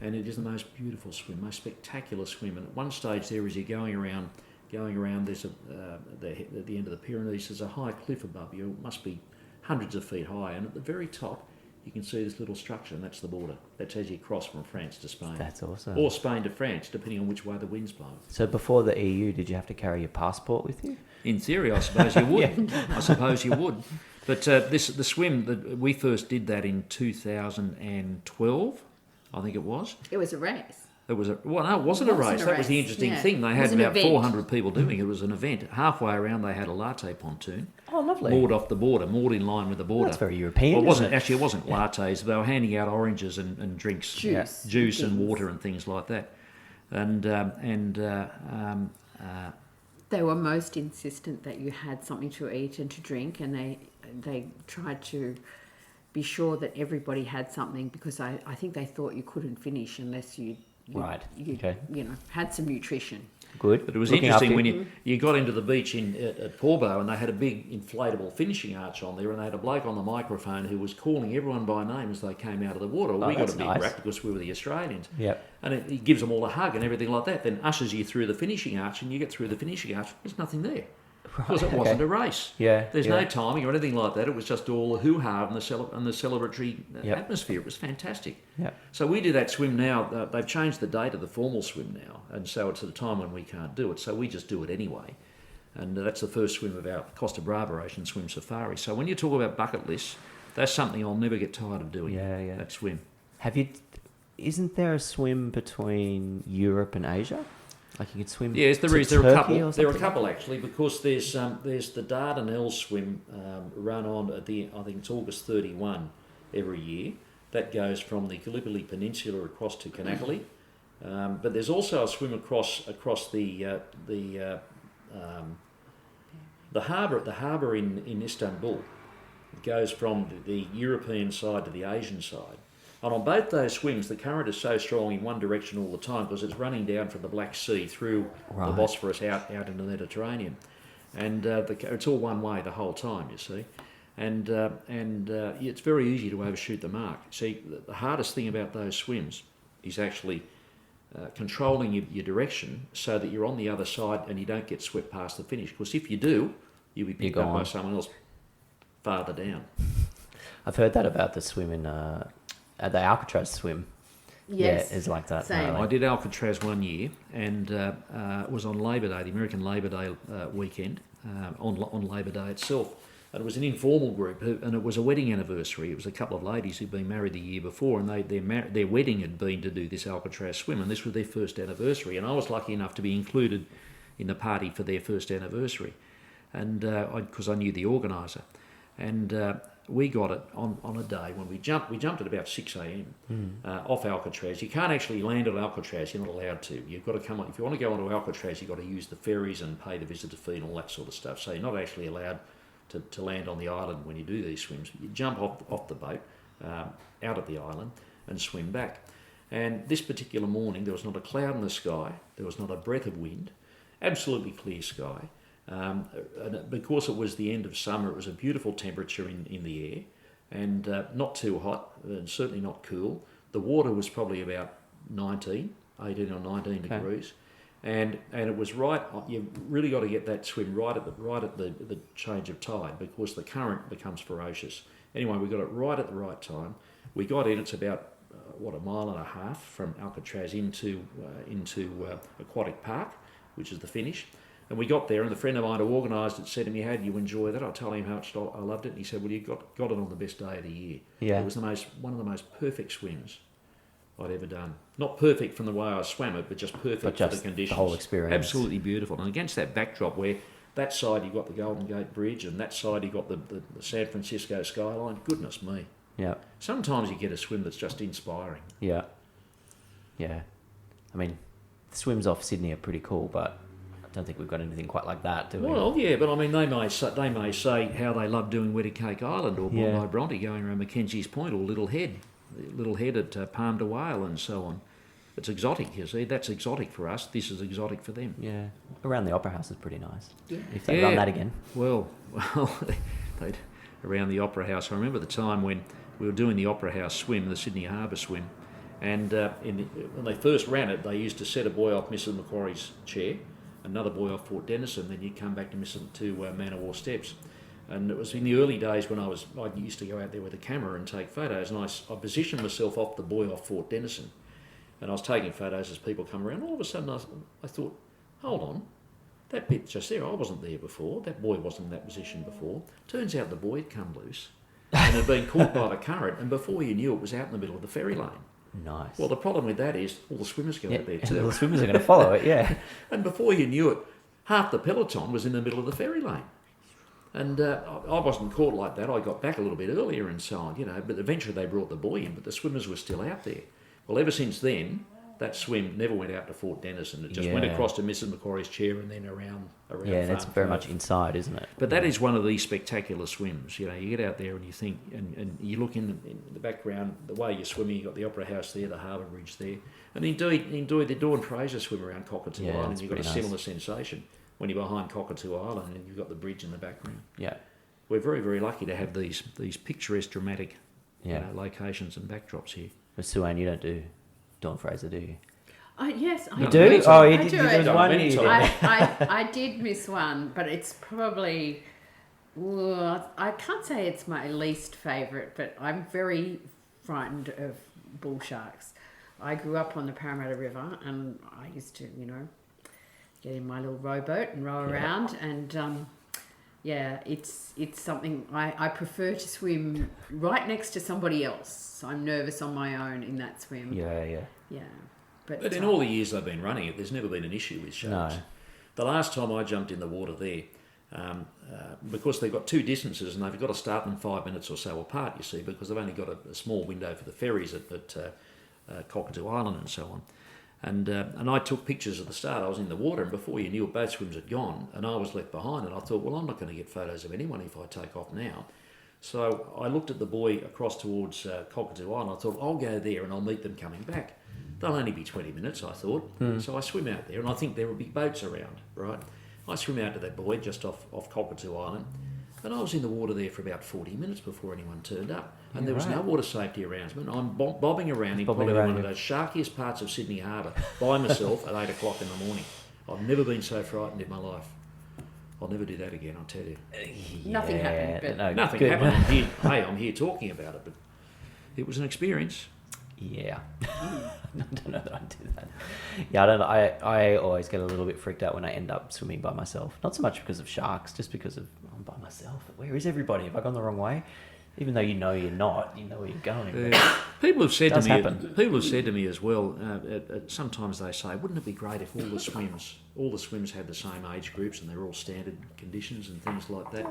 And it is the most beautiful swim, most spectacular swim. And at one stage there, as you're going around, there's at the end of the Pyrenees, there's a high cliff above you. It must be hundreds of feet high, and at the very top you can see this little structure, and that's the border. That's as you cross from France to Spain. That's awesome. Or Spain to France, depending on which way the wind's blowing. So before the EU, did you have to carry your passport with you? In theory, I suppose you would. I suppose you would. But the swim, we first did that in 2012, I think it was. It was a race. It wasn't a race. That was the interesting thing. They It had was an about event. 400 people doing it. It was an event. Halfway around, they had a latte pontoon. Oh, lovely. Moored off the border, moored in line with the border. That's very European, Well, it wasn't isn't it? actually. It wasn't lattes. They were handing out oranges and drinks, Juice. juice and Things. water and things like that. They were most insistent that you had something to eat and to drink, and they tried to be sure that everybody had something, because I think they thought you couldn't finish unless you Right, okay. had some nutrition. Good. But it was Looking interesting after when you got into the beach at Portbou, and they had a big inflatable finishing arch on there, and they had a bloke on the microphone who was calling everyone by name as they came out of the water. Well, we got that's a big nice. rap because we were the Australians. Yep. And he gives them all a hug and everything like that, then ushers you through the finishing arch, and you get through the finishing arch, there's nothing there. Because it wasn't a race. Yeah, There's yeah. no timing or anything like that. It was just all the hoo-ha and the celebratory Yep. atmosphere. It was fantastic. Yep. So we do that swim now. They've changed the date of the formal swim now, and so it's at a time when we can't do it. So we just do it anyway. And that's the first swim of our Costa Brava Ocean Swim Safari. So when you talk about bucket lists, that's something I'll never get tired of doing, Yeah. that swim. Isn't there a swim between Europe and Asia? Like you could swim. Yes, there to is. There are a Turkey couple. or There are a something? couple actually, because there's the Dardanelles swim run on at I think it's August 31 every year. That goes from the Gallipoli Peninsula across to Kanakulle. But there's also a swim across the harbour in Istanbul. It goes from the European side to the Asian side. And on both those swims, the current is so strong in one direction all the time because it's running down from the Black Sea through the Right. Bosphorus out into the Mediterranean. And it's all one way the whole time, you see. And it's very easy to overshoot the mark. See, the hardest thing about those swims is actually controlling your direction so that you're on the other side and you don't get swept past the finish. Because if you do, you'll be picked You're up by gone. someone else farther down. I've heard that about the swim in the Alcatraz swim. Yes. Yeah, it's like that. Same. really. I did Alcatraz one year, and it was on Labor Day, the American Labor Day weekend, on Labor Day itself. And it was an informal group, and it was a wedding anniversary. It was a couple of ladies who'd been married the year before, and their wedding had been to do this Alcatraz swim, and this was their first anniversary. And I was lucky enough to be included in the party for their first anniversary, and because I knew the organiser. And we got it on a day when we jumped at about 6 a.m. Off Alcatraz. You can't actually land on Alcatraz, you're not allowed to. You've got to come on, if you want to go onto Alcatraz, you've got to use the ferries and pay the visitor fee and all that sort of stuff. So you're not actually allowed to land on the island when you do these swims. You jump off the boat, out of the island, and swim back. And this particular morning, there was not a cloud in the sky, there was not a breath of wind, absolutely clear sky. And because it was the end of summer, it was a beautiful temperature in the air, and not too hot, and certainly not cool. The water was probably about 18 or 19 degrees, And it was right. You've really got to get that swim right at the change of tide, because the current becomes ferocious. Anyway, we got it right at the right time. We got in. It's about a mile and a half from Alcatraz into Aquatic Park, which is the finish. And we got there, and the friend of mine who organised it said to me, "How did you enjoy that?" I told him how much I loved it, and he said, "Well, you got it on the best day of the year." Yeah. It was one of the most perfect swims I'd ever done. Not perfect from the way I swam it, but just perfect for the conditions. The whole experience. Absolutely beautiful. And against that backdrop where that side you've got the Golden Gate Bridge and that side you've got the San Francisco skyline, goodness me. Yeah. Sometimes you get a swim that's just inspiring. Yeah. Yeah. I mean, the swims off Sydney are pretty cool, but I don't think we've got anything quite like that, do we? Well, yeah, but I mean, they may say how they love doing Wetter Cake Island or Bondi Bronte going around Mackenzie's Point or Little Head at Palm de Whale and so on. It's exotic, you see. That's exotic for us. This is exotic for them. Yeah. Around the Opera House is pretty nice. Yeah. If they run that again. Well, they'd around the Opera House. I remember the time when we were doing the Opera House swim, the Sydney Harbour swim, and when they first ran it, they used to set a boy off Mrs Macquarie's chair, another boy off Fort Denison, then you'd come back to Man of War Steps. And it was in the early days when I used to go out there with a camera and take photos, and I positioned myself off the buoy off Fort Denison, and I was taking photos as people come around. All of a sudden I thought, hold on, that bit just there, I wasn't there before, that buoy wasn't in that position before. Turns out the buoy had come loose and had been caught by the current, and before you knew it was out in the middle of the ferry lane. Nice. Well, the problem with that is all the swimmers go out there too. All the swimmers are going to follow it, yeah. And before you knew it, half the peloton was in the middle of the ferry lane. And I wasn't caught like that. I got back a little bit earlier and so on, but eventually they brought the buoy in, but the swimmers were still out there. Well, ever since then, that swim never went out to Fort Denison. It just went across to Mrs Macquarie's chair and then around. Yeah, that's very much inside, isn't it? But that is one of these spectacular swims. You get out there and you think, and you look in the background, the way you're swimming, you've got the Opera House there, the Harbour Bridge there. And indeed the Dawn Fraser swim around Cockatoo Island, and you've got a similar sensation when you're behind Cockatoo Island and you've got the bridge in the background. Yeah. We're very, very lucky to have these picturesque, dramatic locations and backdrops here. But Suanne, you don't do Dawn Fraser, do you? Yes, I do. You do? Oh, you did. There was one. I did miss one, but it's probably. I can't say it's my least favourite, but I'm very frightened of bull sharks. I grew up on the Parramatta River, and I used to, get in my little rowboat and row around, and it's something I prefer to swim right next to somebody else. I'm nervous on my own in that swim. Yeah. But in all the years I've been running it, there's never been an issue with sharks. No. The last time I jumped in the water there, because they've got two distances and they've got to start them 5 minutes or so apart, you see, because they've only got a small window for the ferries at Cockatoo Island and so on. And I took pictures at the start. I was in the water, and before you knew it, both swims had gone, and I was left behind. And I thought, well, I'm not going to get photos of anyone if I take off now. So I looked at the buoy across towards Cockatoo Island. I thought, I'll go there and I'll meet them coming back. They'll only be 20 minutes, I thought. So I swim out there, and I think there will be boats around, right? I swim out to that buoy just off Cockatoo Island, and I was in the water there for about 40 minutes before anyone turned up. And there was no water safety announcement. I'm bobbing around in probably one of those sharkiest parts of Sydney Harbour by myself at 8 o'clock in the morning. I've never been so frightened in my life. I'll never do that again, I'll tell you. Nothing happened. But nothing happened. I'm here talking about it, but it was an experience. Yeah. I don't know that I do that. Yeah, I don't know. I always get a little bit freaked out when I end up swimming by myself. Not so much because of sharks, just because of I'm by myself. Where is everybody? Have I gone the wrong way? Even though you're not, you know where you're going. People have said to me as well. Sometimes they say, "Wouldn't it be great if all the swims had the same age groups and they're all standard conditions and things like that?"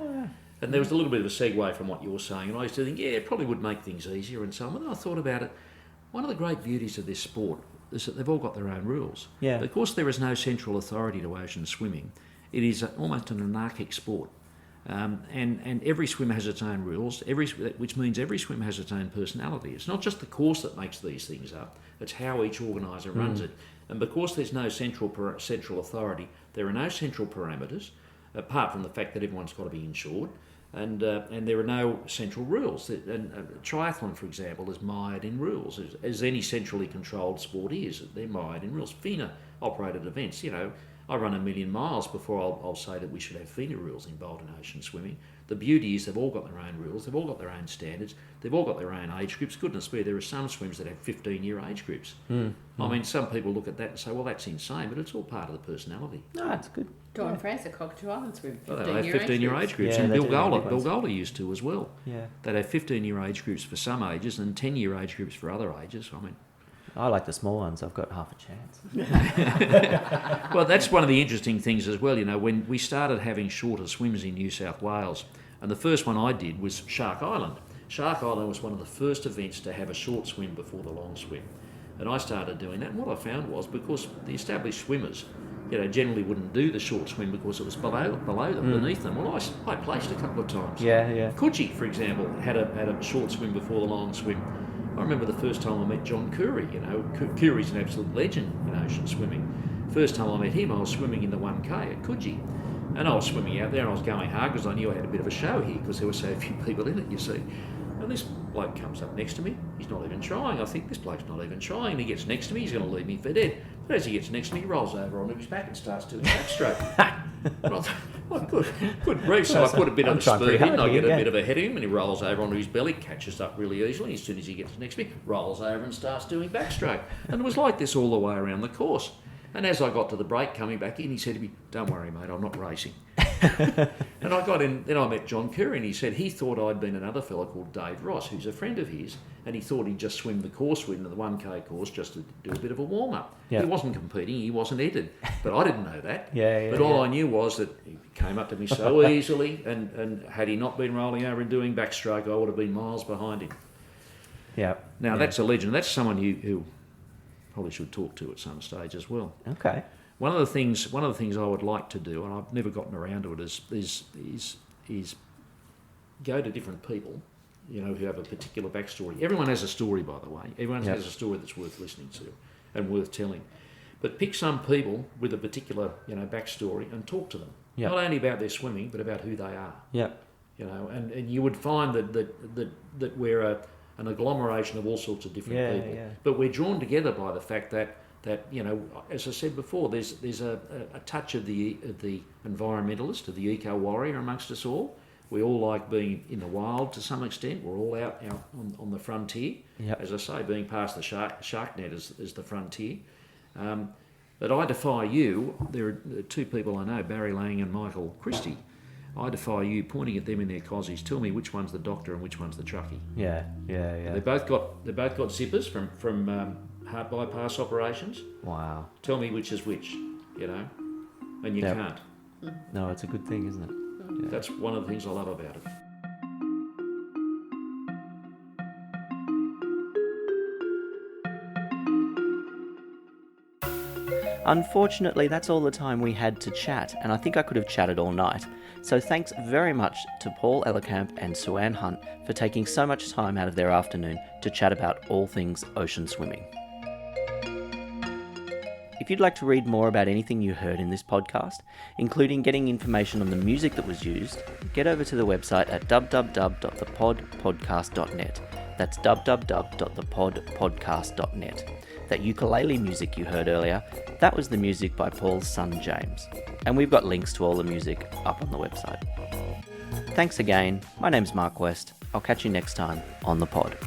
And there was a little bit of a segue from what you were saying, and I used to think, it probably would make things easier and so on. And I thought about it. One of the great beauties of this sport is that they've all got their own rules. Yeah. Because there is no central authority to ocean swimming, it is almost an anarchic sport. And every swim has its own rules, which means every swim has its own personality. It's not just the course that makes these things up, it's how each organiser runs it. And because there's no central authority, there are no central parameters, apart from the fact that everyone's got to be insured. And there are no central rules. And triathlon, for example, is mired in rules, as any centrally controlled sport is. They're mired in rules. FINA-operated events, I run 1 million miles before I'll say that we should have FINA rules involved in ocean swimming. The beauty is they've all got their own rules, they've all got their own standards, they've all got their own age groups. Goodness me, there are some swims that have 15-year age groups. I mean, some people look at that and say, well, that's insane, but it's all part of the personality. No, that's good. Dawn France at Cockatoo Island swim, They have 15-year age groups, Yeah, and they Bill do have big Gola ones. used to as well. Yeah. They'd have 15-year age groups for some ages and 10-year age groups for other ages. I mean, I like the small ones. I've got half a chance. well, that's one of the interesting things as well. When we started having shorter swims in New South Wales, and the first one I did was Shark Island. Shark Island was one of the first events to have a short swim before the long swim. And I started doing that, and what I found was, because the established swimmers, generally wouldn't do the short swim because it was below them, beneath them. Well, I placed a couple of times. Yeah. Coogee, for example, had a short swim before the long swim. I remember the first time I met John Curry. Curry's an absolute legend in ocean swimming. First time I met him, I was swimming in the 1K at Coogee. And I was swimming out there and I was going hard because I knew I had a bit of a show here because there were so few people in it, you see. And this bloke comes up next to me. He's not even trying. I think this bloke's not even trying. He gets next to me. He's going to leave me for dead. But as he gets next to me, he rolls over onto his back and starts doing backstroke. And I thought, oh, good grief. So I put a bit of a speed in. I get a bit of a head of him and he rolls over onto his belly, catches up really easily. As soon as he gets next to me, rolls over and starts doing backstroke. And it was like this all the way around the course. And as I got to the break coming back in, he said to me, "Don't worry, mate, I'm not racing." And I got in, then I met John Curry and he said he thought I'd been another fella called Dave Ross, who's a friend of his, and he thought he'd just swim the course with him, the 1K course, just to do a bit of a warm-up. Yeah. He wasn't competing, he wasn't headed, but I didn't know that. Yeah, but all I knew was that he came up to me so easily, and had he not been rolling over and doing backstroke, I would have been miles behind him. Yeah. Now, that's a legend. That's someone who probably should talk to at some stage as well. Okay. One of the things I would like to do, and I've never gotten around to it, is go to different people, who have a particular backstory. Everyone has a story, by the way. Everyone has a story that's worth listening to and worth telling. But pick some people with a particular, backstory and talk to them. Yep. Not only about their swimming, but about who they are. Yeah. And you would find that we're an agglomeration of all sorts of different people. Yeah. But we're drawn together by the fact that as I said before, there's a touch of the environmentalist, of the eco warrior amongst us all. We all like being in the wild to some extent. We're all out on the frontier. Yep. As I say, being past the shark net is the frontier. But I defy you. There are two people I know, Barry Lang and Michael Christie. I defy you, pointing at them in their cozies. Tell me which one's the doctor and which one's the truckie. Yeah. They both got zippers from heart bypass operations. Wow. Tell me which is which, and you Yep. can't. No, it's a good thing, isn't it? Yeah. That's one of the things I love about it. Unfortunately, that's all the time we had to chat, and I think I could have chatted all night. So thanks very much to Paul Ellerkamp and Suanne Hunt for taking so much time out of their afternoon to chat about all things ocean swimming. If you'd like to read more about anything you heard in this podcast, including getting information on the music that was used, get over to the website at www.thepodpodcast.net. That's www.thepodpodcast.net. That ukulele music you heard earlier, that was the music by Paul's son James. And we've got links to all the music up on the website. Thanks again. My name's Mark West. I'll catch you next time on The Pod.